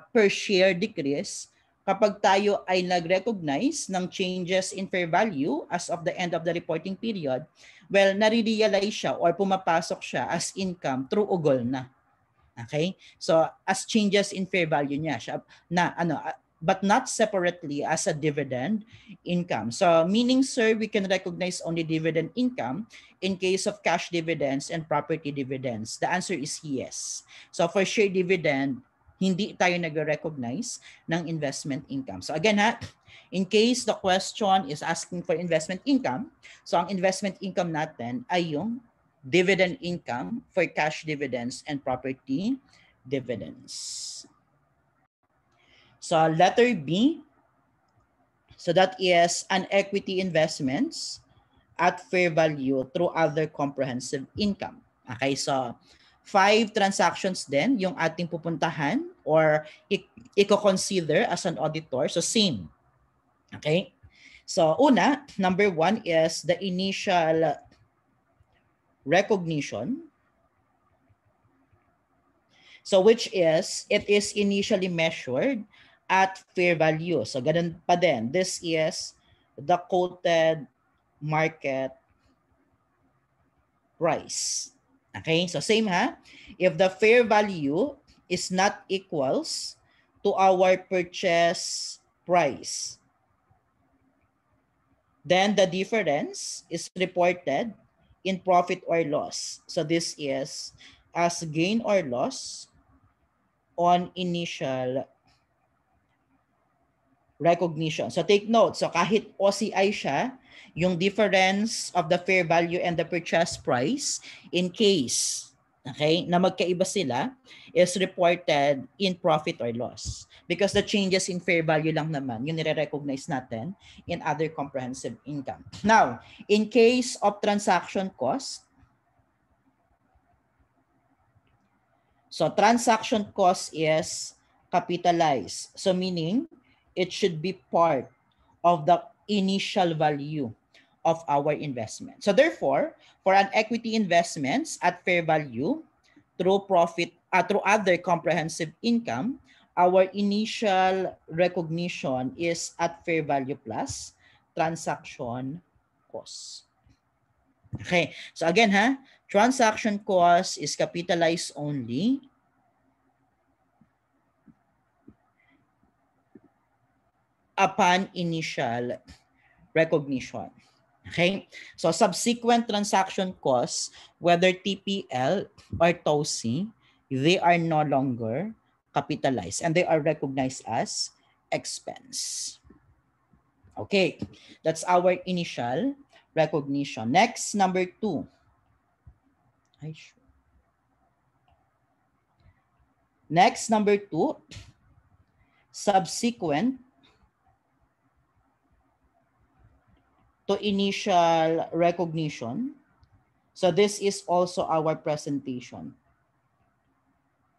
per share decrease, kapag tayo ay nag-recognize ng changes in fair value as of the end of the reporting period, well, nare-realize siya or pumapasok siya as income through ugol na. Okay? So, as changes in fair value niya siya na but not separately as a dividend income. So meaning, sir, we can recognize only dividend income in case of cash dividends and property dividends. The answer is yes. So for share dividend, hindi tayo nag-recognize ng investment income. So again in case the question is asking for investment income, so ang investment income natin ay yung dividend income for cash dividends and property dividends. So letter B, so that is an equity investments at fair value through other comprehensive income. Okay, so 5 transactions din yung ating pupuntahan or i-consider as an auditor. So same. Okay, so una, number 1 is the initial recognition. So which is, it is initially measured at fair value. So ganun pa din. This is the quoted market price. Okay? So same if the fair value is not equals to our purchase price, then the difference is reported in profit or loss. So this is as gain or loss on initial recognition. So take note, so kahit OCI siya, yung difference of the fair value and the purchase price, in case, okay, na magkaiba sila, is reported in profit or loss. Because the changes in fair value lang naman, yung nire-recognize natin in other comprehensive income. Now, in case of transaction cost, so transaction cost is capitalized. So meaning, it should be part of the initial value of our investment. So therefore, for an equity investments at fair value through profit, through other comprehensive income, our initial recognition is at fair value plus transaction cost. Okay, so again transaction cost is capitalized only upon initial recognition. Okay, so subsequent transaction costs, whether TPL or TOSI, they are no longer capitalized and they are recognized as expense. Okay, that's our initial recognition. Next, number 2. Next, number 2, subsequent to initial recognition. So this is also our presentation.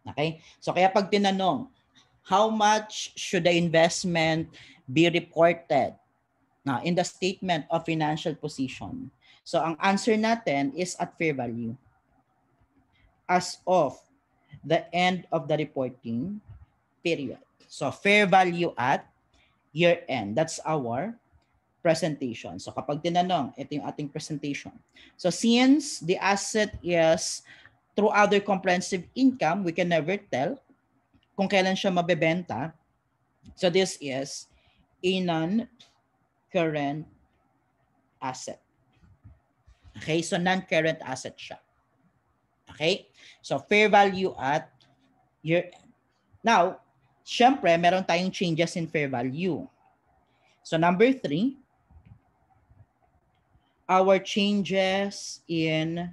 Okay? So kaya pag tinanong, how much should the investment be reported in the statement of financial position? So ang answer natin is at fair value as of the end of the reporting period. So fair value at year end. That's our presentation. So kapag tinanong, ito yung ating presentation. So since the asset is through other comprehensive income, we can never tell kung kailan siya mabebenta. So this is a non-current asset. Okay, so non-current asset siya. Okay, so fair value at year end. Now, syempre, meron tayong changes in fair value. So number 3, our changes in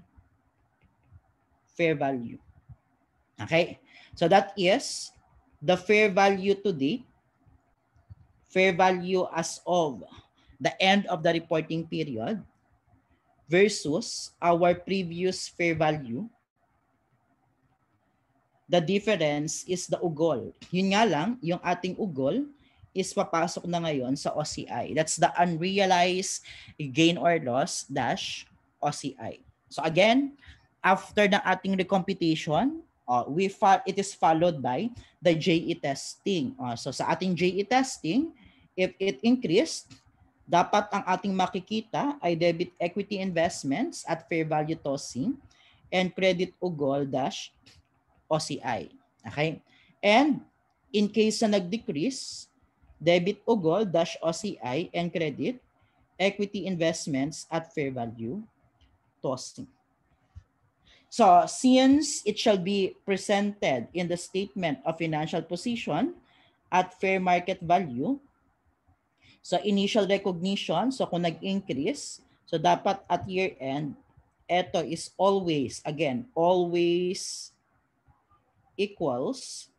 fair value. Okay, so that is the fair value to date, fair value as of the end of the reporting period versus our previous fair value. The difference is the ugol. Yun nga lang, yung ating ugol is papasok na ngayon sa OCI. That's the unrealized gain or loss dash OCI. So again, after ng ating recomputation, it is followed by the JE testing. So sa ating JE testing, if it increased, dapat ang ating makikita ay debit equity investments at fair value tossing and credit ugol dash OCI. Okay? And in case na nag-decrease, debit ugol dash OCI and credit equity investments at fair value tossing. So since it shall be presented in the statement of financial position at fair market value, so initial recognition, so kung nag-increase, so dapat at year end, ito is always, again, always equals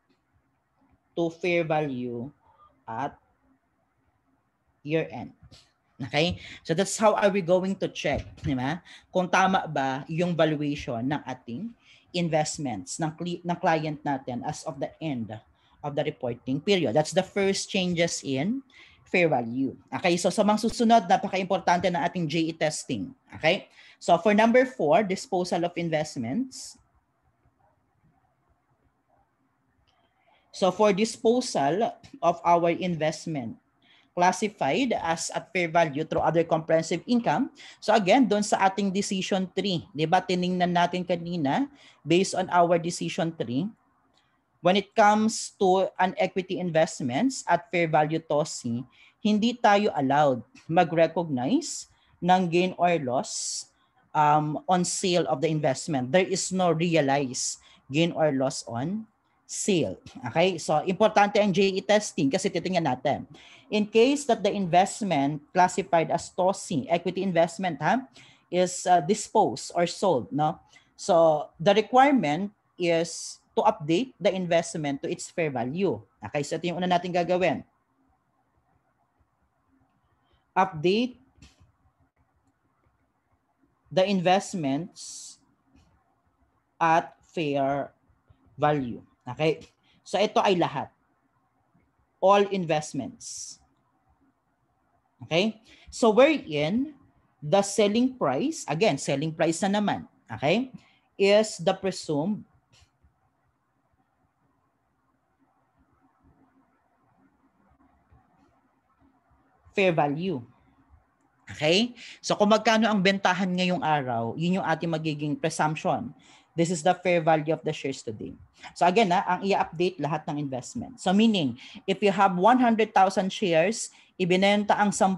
to fair value at year end. Okay? So that's how are we going to check, di ba? Kung tama ba yung valuation ng ating investments ng client natin as of the end of the reporting period. That's the first changes in fair value. Okay? So sa mga susunod, napaka-importante ng ating JE testing. Okay? So for number 4, disposal of investments. So for disposal of our investment, classified as at fair value through other comprehensive income. So again, doon sa ating decision 3, di ba tiningnan natin kanina, based on our decision 3, when it comes to an equity investments at fair value tossing, hindi tayo allowed mag-recognize ng gain or loss on sale of the investment. There is no realized gain or loss on sale. Okay? So, importante ang JE testing kasi titingnan natin. In case that the investment classified as tossing, equity investment is disposed or sold, no? So, the requirement is to update the investment to its fair value. Okay? So, ito yung una natin gagawin. Update the investments at fair value. Okay? So ito ay lahat. All investments. Okay? So wherein the selling price, again, selling price na naman, okay, is the presumed fair value. Okay? So kung magkano ang bentahan ngayong araw, yun yung ating magiging presumption. This is the fair value of the shares today. So again, ang i-update lahat ng investment. So meaning, if you have 100,000 shares, ibinenta ang 10,000,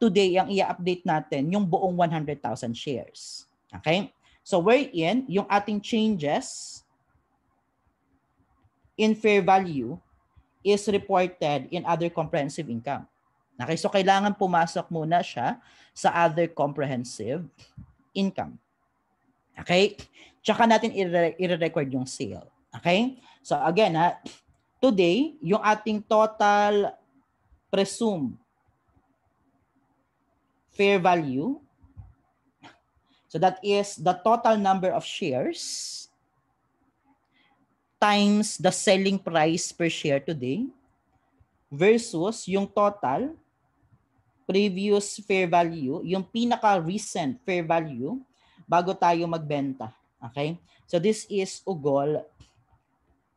today ang i-update natin yung buong 100,000 shares. Okay? So wherein, yung ating changes in fair value is reported in other comprehensive income. Okay, so kailangan pumasok muna siya sa other comprehensive income. Okay? Tsaka natin i-record yung sale. Okay? So again, today, yung ating total presumed fair value, so that is the total number of shares times the selling price per share today versus yung total previous fair value, yung pinaka-recent fair value bago tayo magbenta. Okay? So this is UGOL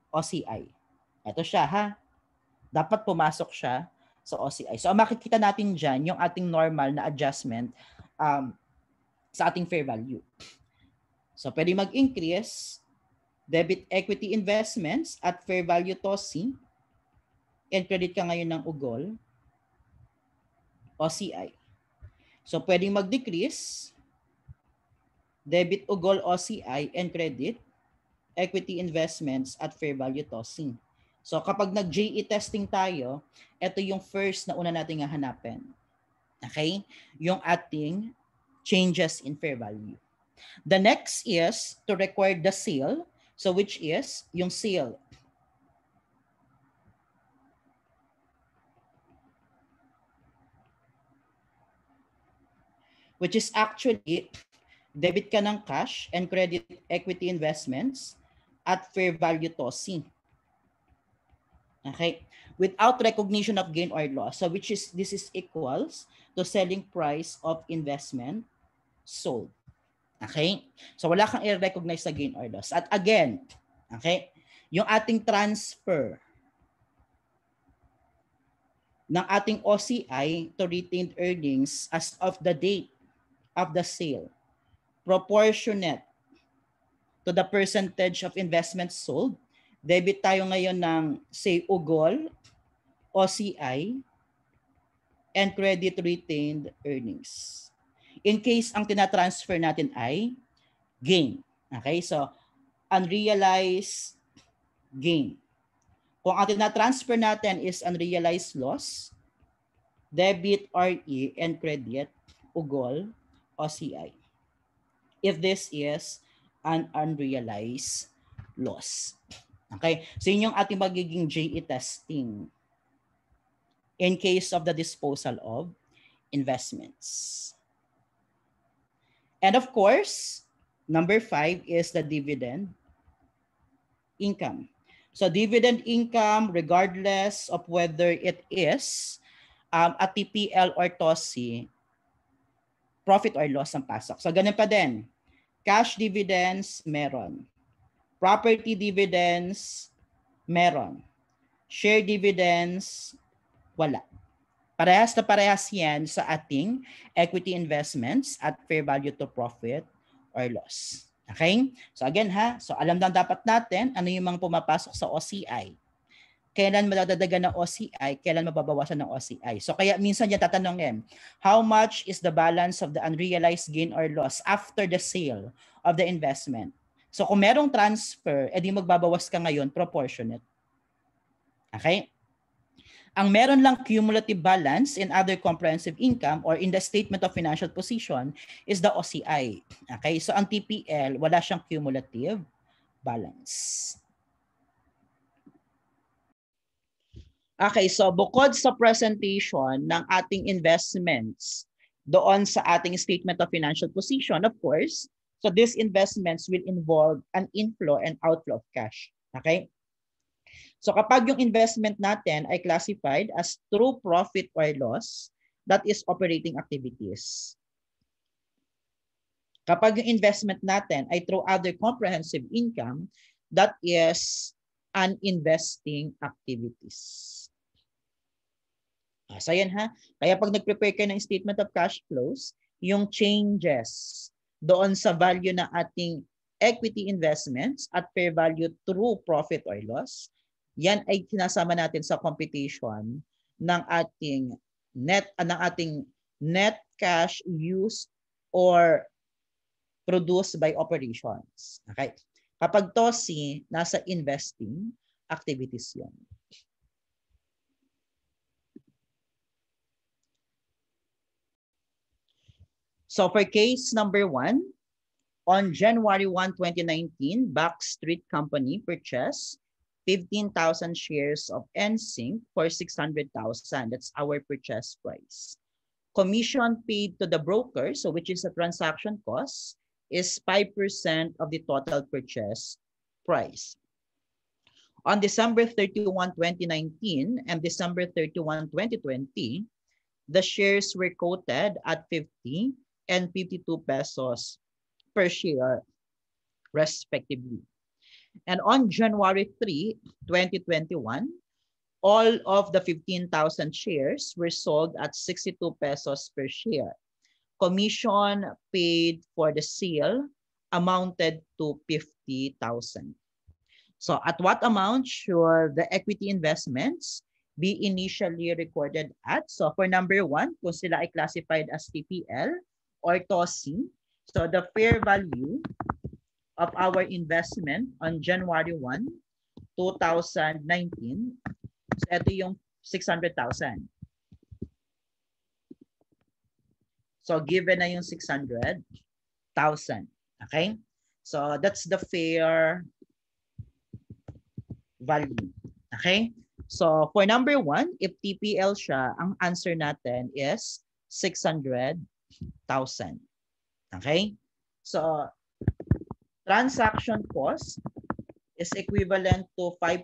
OCI. Ito siya ha. Dapat pumasok siya sa OCI. So makikita natin dyan yung ating normal na adjustment sa ating fair value. So pwede mag-increase debit equity investments at fair value TOSI and credit ka ngayon ng UGOL OCI. So pwedeng mag-decrease debit UGOL OCI and credit equity investments at fair value TOSI. So kapag nag-JE testing tayo, ito yung first na una nating hahanapin. Okay? Yung ating changes in fair value. The next is to record the sale. So which is yung sale. Which is actually debit ka ng cash and credit equity investments at fair value TOSI. Okay? Without recognition of gain or loss. So which is, this is equals to selling price of investment sold. Okay? So wala kang i-recognize na gain or loss. At again, okay, yung ating transfer ng ating OCI to retained earnings as of the date of the sale, proportionate to the percentage of investments sold. Debit tayo ngayon ng, say, UGOL, OCI, and credit retained earnings. In case ang tinatransfer natin ay gain. Okay, so unrealized gain. Kung ang tinatransfer natin is unrealized loss, debit RE and credit UGOL OCI. If this is an unrealized loss. Okay, so yun yung ating magiging JE testing in case of the disposal of investments. And of course, number 5 is the dividend income. So dividend income, regardless of whether it is a TPL or TOSI, profit or loss ang pasok. So ganun pa din. Cash dividends, meron. Property dividends, meron. Share dividends, wala. Parehas na parehas yan sa ating equity investments at fair value to profit or loss. Okay? So again so alam lang dapat natin ano yung mga pumapasok sa OCI. Kailan madadagdagan ng OCI, kailan mababawasan ng OCI. So kaya minsan yan tatanungin, how much is the balance of the unrealized gain or loss after the sale of the investment? So kung merong transfer, edi magbabawas ka ngayon proportionate. Okay? Ang meron lang cumulative balance in other comprehensive income or in the statement of financial position is the OCI. Okay? So ang TPL, wala siyang cumulative balance. Okay, so bukod sa presentation ng ating investments doon sa ating statement of financial position, of course, so these investments will involve an inflow and outflow of cash. Okay? So kapag yung investment natin ay classified as true profit or loss, that is operating activities. Kapag yung investment natin ay through other comprehensive income, that is uninvesting activities. So yan Kaya pag nag-prepare kayo ng statement of cash flows, yung changes doon sa value ng ating equity investments at fair value through profit or loss, yan ay sinasama natin sa computation ng ating net cash used or produced by operations. Okay? Kapag TOSI, nasa investing activities yan. So for case number 1, on January 1, 2019, Backstreet Company purchased 15,000 shares of NSYNC for 600,000. That's our purchase price. Commission paid to the broker, so which is a transaction cost, is 5% of the total purchase price. On December 31, 2019 and December 31, 2020, the shares were quoted at 50 and 52 pesos per share, respectively. And on January 3, 2021, all of the 15,000 shares were sold at 62 pesos per share. Commission paid for the sale amounted to 50,000. So at what amount should the equity investments be initially recorded at? So for number 1, kung sila ay classified as TPL or TOSI, so the fair value of our investment on January 1, 2019, so ito yung 600,000. So given na yung 600,000. Okay? So that's the fair value. Okay? So for number 1, if TPL siya, ang answer natin is 600,000. Okay? So transaction cost is equivalent to 5%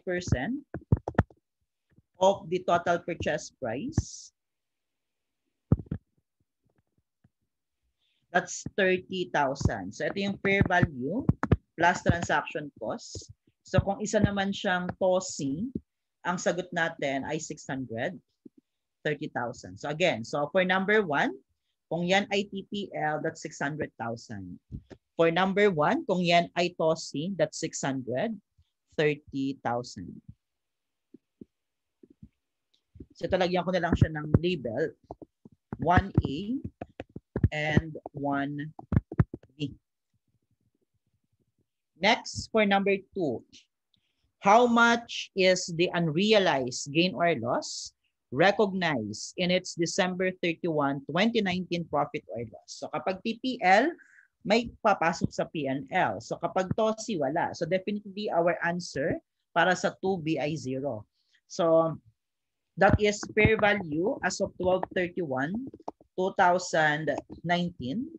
of the total purchase price. That's 30,000. So ito yung fair value plus transaction cost. So kung isa naman siyang TOSI, ang sagot natin ay 630,000. So again, so for number 1, kung yan ay TPL, that's 600,000. For number 1, kung yan ay TOSI, that's 630,000. So talagyan ko na lang siya ng label 1A and 1B. Next, for number 2, how much is the unrealized gain or loss recognized in its December 31, 2019 profit or loss? So kapag TPL, may papasok sa P&L. So kapag TOSI, wala. So definitely our answer para sa 2B ay 0. So that is fair value as of 12/31/2019.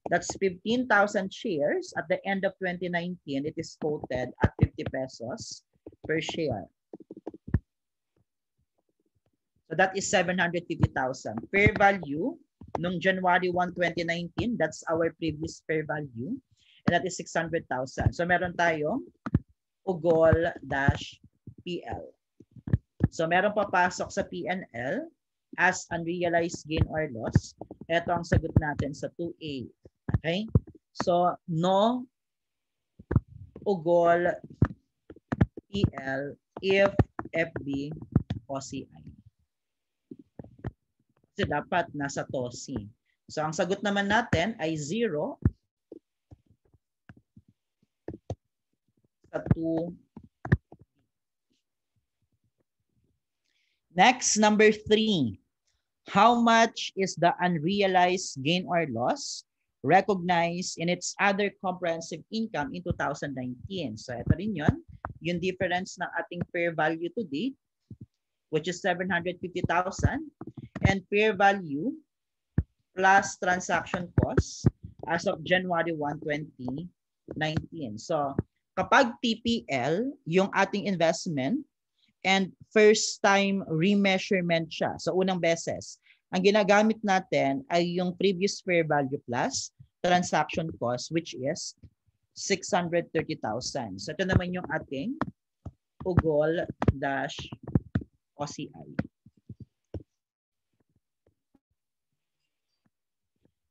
That's 15,000 shares. At the end of 2019, it is quoted at 50 pesos per share. So that is 750,000. Fair value nung January 1, 2019, that's our previous fair value. And that is 600,000. So meron tayong UGOL-PL. So meron papasok sa P&L as unrealized gain or loss. Ito ang sagot natin sa 2A. Okay? So no UGOL-PL if FB OCI. Kasi dapat nasa TOSI. So ang sagot naman natin ay 0 sa 2. Next, number 3. How much is the unrealized gain or loss recognized in its other comprehensive income in 2019? So ito rin yun. Yung difference ng ating fair value to date, which is 750,000, and fair value plus transaction costs as of January 1, 2019. So kapag TPL, yung ating investment, and first time remeasurement siya. So unang beses, ang ginagamit natin ay yung previous fair value plus transaction cost, which is 630,000. So ito naman yung ating UGOL-OCI.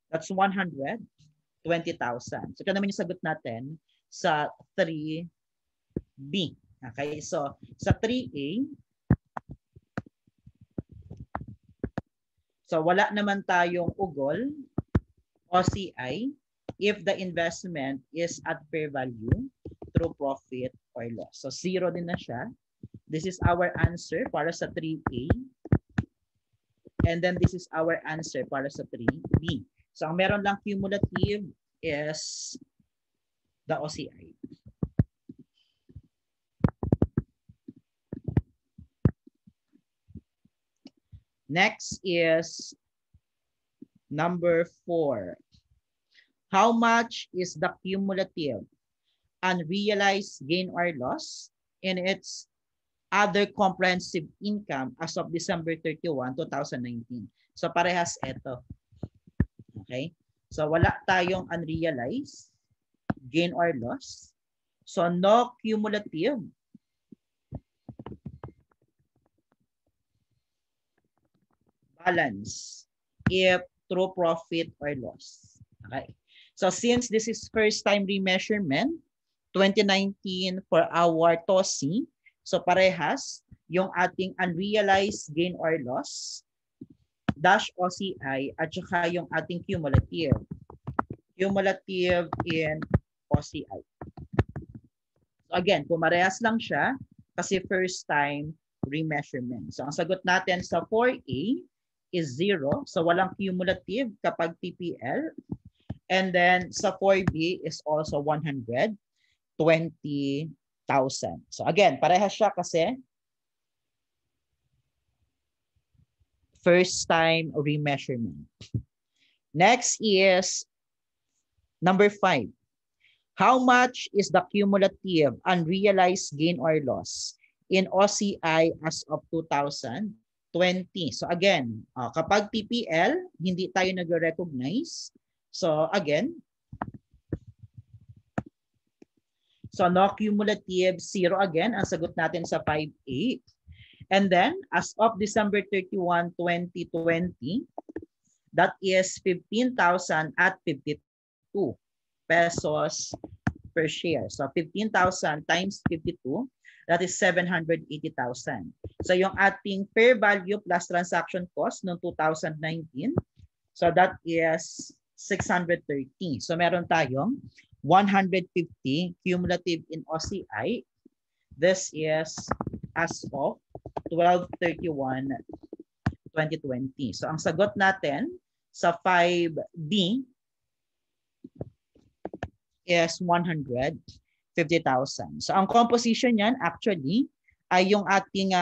That's 120,000. So ito naman yung sagot natin sa 3B. Okay, so sa 3A, so wala naman tayong UGOL, OCI, if the investment is at fair value through profit or loss. So 0 din na siya. This is our answer para sa 3A. And then this is our answer para sa 3B. So ang meron lang cumulative is the OCI. Next is number 4. How much is the cumulative unrealized gain or loss in its other comprehensive income as of December 31, 2019? So parehas ito. Okay? So wala tayong unrealized gain or loss. So no cumulative balance if through profit or loss. Okay. So since this is first time remeasurement, 2019 for our TOSI, so parehas yung ating unrealized gain or loss dash OCI at saka yung ating cumulative. Cumulative in OCI. So again, pumarehas lang siya kasi first time remeasurement. So ang sagot natin sa 4A is 0. So walang cumulative kapag TPL. And then sa 4B is also 120,000. So again, parehas siya kasi first time remeasurement. Next is number 5. How much is the cumulative unrealized gain or loss in OCI as of 2020? So again, kapag TPL, hindi tayo nag-recognize. So again, so no cumulative, 0 again. Ang sagot natin sa 5A. And then, as of December 31, 2020, that is 15,000 at 52 pesos per share. So 15,000 times 52, that is 780,000. So yung ating fair value plus transaction cost noong 2019, so that is 630. So meron tayong 150 cumulative in OCI. This is as of 12/31/2020. So ang sagot natin sa 5B is 150,000. So ang composition niyan actually ay yung ating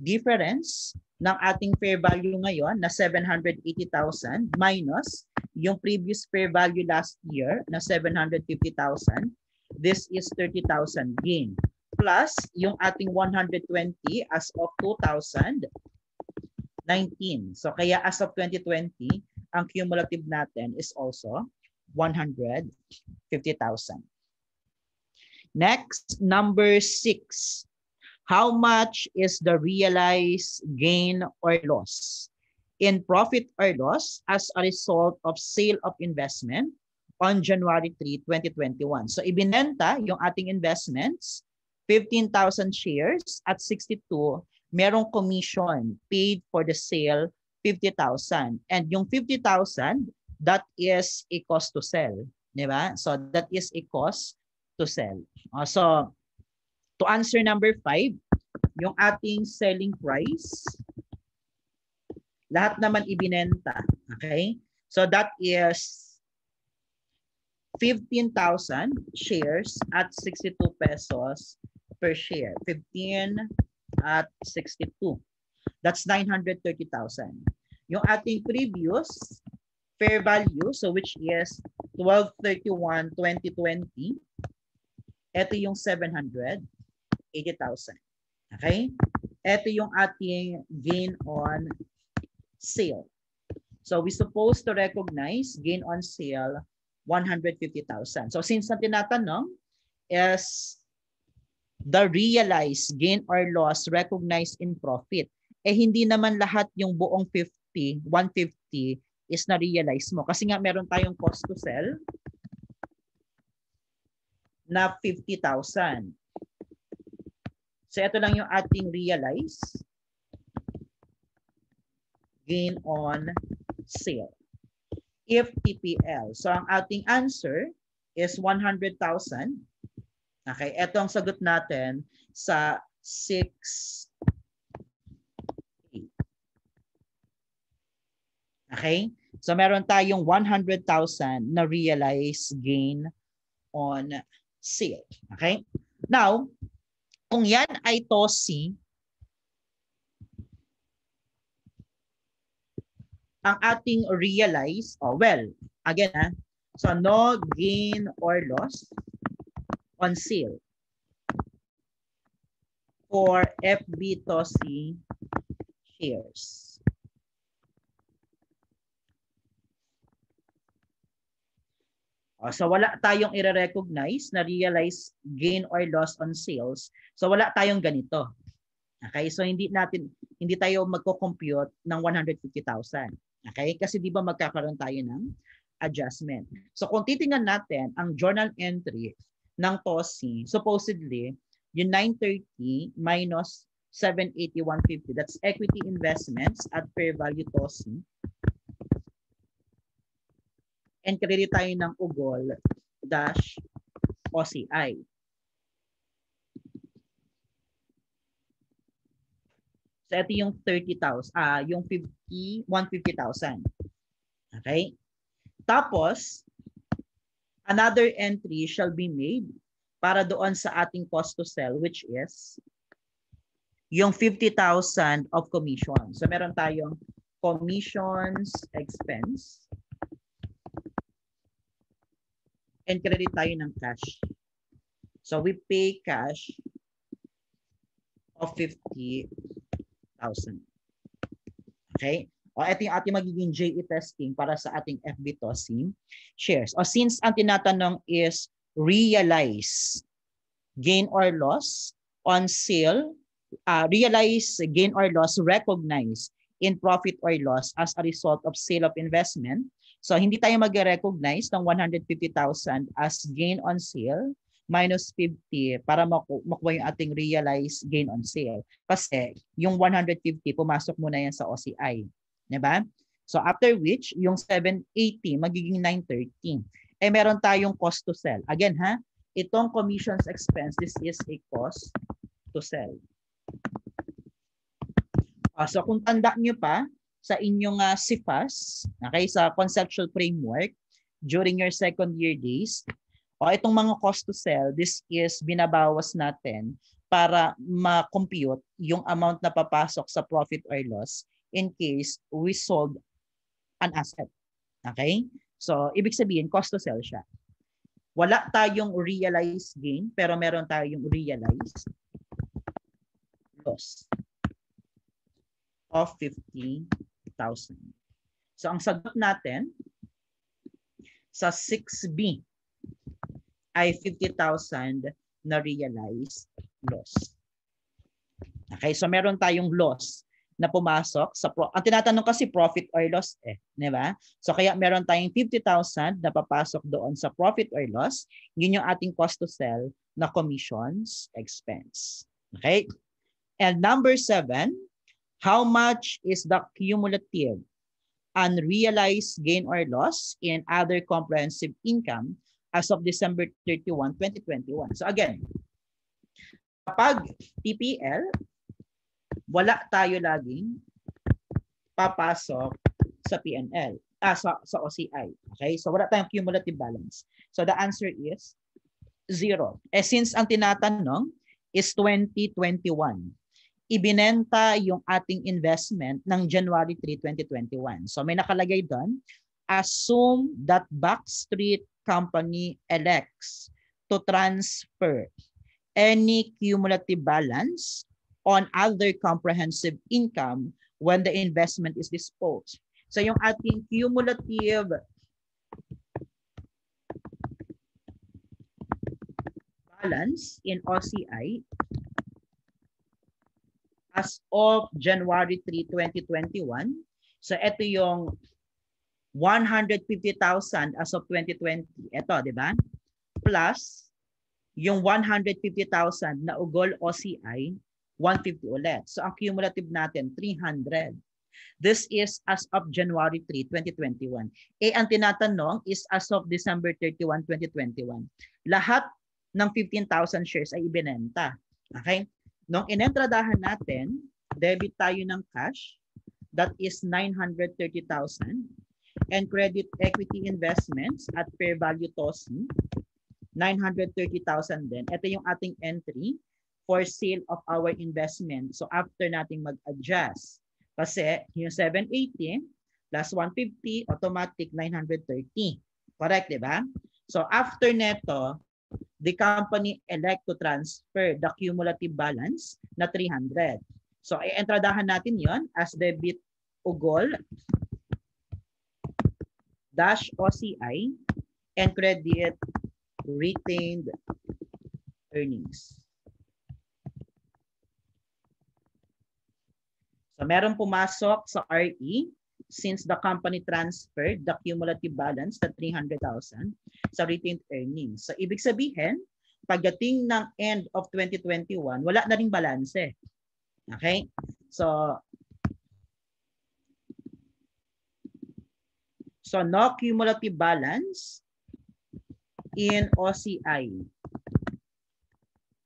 difference ng ating fair value ngayon na 780,000 minus yung previous fair value last year na 750,000. This is 30,000 gain. Plus yung ating 120 as of 2019. So kaya as of 2020, ang cumulative natin is also 150,000. Next, number 6. How much is the realized gain or loss in profit or loss as a result of sale of investment on January 3, 2021? So ibinenta yung ating investments, 15,000 shares at 62, merong commission paid for the sale, 50,000. And yung 50,000, that is a cost to sell. Diba? So that is a cost to sell. So to answer number 5, yung ating selling price, lahat naman ibinenta. Okay? So that is 15,000 shares at 62 pesos per share. 15 at 62. That's 930,000. Yung ating previous fair value, so which is 12/31/2020, ito yung 780,000. Okay? Ito yung ating gain on sale. So we supposed to recognize gain on sale 150,000. So since na tinatanong is the realized gain or loss recognized in profit, hindi naman lahat yung buong 150 is na-realize mo. Kasi nga meron tayong cost to sell na 50,000. So ito lang yung ating realized gain on sale. If TPL. So ang ating answer is 100,000. Okay, ito ang sagot natin sa 6. Okay? So meron tayong 100,000 na realized gain on sale. Okay? Now, kung yan ay TOSI, ang ating realized, again, so no gain or loss on sale for FB TOSI shares. So wala tayong i-recognize na realized gain or loss on sales. So wala tayong ganito. Okay? So hindi tayo magko-compute ng 150,000. Okay? Kasi di ba magkakaroon tayo ng adjustment. So kung titingnan natin ang journal entry ng TOSI, supposedly yung 930 minus 780,150, that's equity investments at fair value TOSI. And credit tayo ng UGOL dash OCI. So ito yung 30,000, yung 150,000. Okay? Tapos, another entry shall be made para doon sa ating cost to sell, which is yung 50,000 of commission. So meron tayong commissions expense. And credit tayo ng cash. So we pay cash of 50,000. Okay? O ito yung ating magiging JE testing para sa ating FB TOSI shares. O since ang tinatanong is realize gain or loss on sale, realize gain or loss recognized in profit or loss as a result of sale of investment. So hindi tayo mag-recognize ng 150,000 as gain on sale minus 50 para makuha yung ating realized gain on sale. Kasi yung 150 pumasok muna yan sa OCI. Diba? So after which, yung 780 magiging 930. Eh meron tayong cost to sell. Again itong commissions expense, this is a cost to sell. So kung tanda nyo pa, sa inyong CFAS, okay, sa conceptual framework, during your second year days, itong mga cost to sell, this is binabawas natin para ma-compute yung amount na papasok sa profit or loss in case we sold an asset. Okay? So, ibig sabihin, cost to sell siya. Wala tayong realized gain, pero meron tayong realized loss of 50,000. So ang sagot natin sa 6B ay 50,000 na realized loss. Okay, so meron tayong loss na pumasok sa ang tinatanong kasi profit or loss di ba? So kaya meron tayong 50,000 na papasok doon sa profit or loss. Yun yung ating cost to sell na commissions expense. Okay? And number 7, how much is the cumulative unrealized gain or loss in other comprehensive income as of December 31, 2021? So again, kapag TPL, wala tayo laging papasok sa PNL, sa OCI. Okay? So wala tayong cumulative balance. So the answer is 0. Since ang tinatanong is 2021. Ibinenta yung ating investment ng January 3, 2021. So may nakalagay doon, assume that Backstreet Company elects to transfer any cumulative balance on other comprehensive income when the investment is disposed. So yung ating cumulative balance in OCI as of January 3, 2021. So ito yung 150,000 as of 2020. Ito, di ba? Plus yung 150,000 na ugol OCI, 150 ulit. So ang cumulative natin, 300. This is as of January 3, 2021. Ang tinatanong is as of December 31, 2021. Lahat ng 15,000 shares ay ibinenta. Okay? Nung inentradahan natin, debit tayo ng cash, that is 930,000. and credit equity investments at fair value TOSI, 930,000 din. Ito yung ating entry for sale of our investment. So after nating mag-adjust, kasi yung 780 plus 150, automatic 930. Correct, di ba? So after neto, the company elect to transfer the cumulative balance na 300. So i-entradahan natin yon as debit ugol dash OCI and credit retained earnings. So meron pumasok sa RE since the company transferred the cumulative balance na 300,000 sa retained earnings. So ibig sabihin, pagdating ng end of 2021, wala na ring balanse. Okay? So no cumulative balance in OCI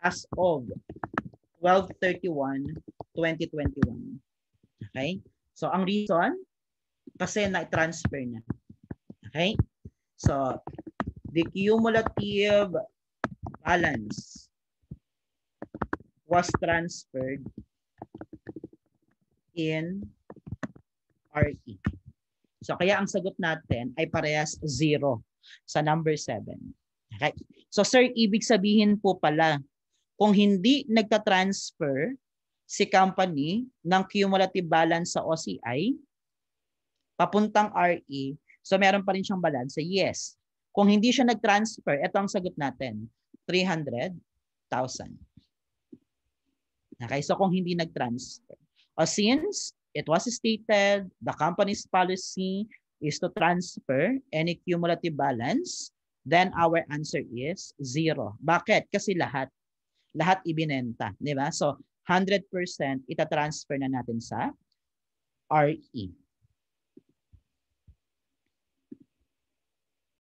as of 12/31/2021. Okay? So ang reason, kasi na-transfer na. Okay? So the cumulative balance was transferred in RE. So kaya ang sagot natin ay parehas 0 sa number 7. Okay? So sir, ibig sabihin po pala, kung hindi nagta-transfer si company ng cumulative balance sa OCI, papuntang RE, so meron pa rin siyang balance? Yes. Kung hindi siya nag-transfer, ito ang sagot natin, 300,000. Okay, so kung hindi nag-transfer. O since it was stated, the company's policy is to transfer any cumulative balance, then our answer is 0. Bakit? Kasi lahat ibinenta, di ba? So 100% ita-transfer na natin sa RE.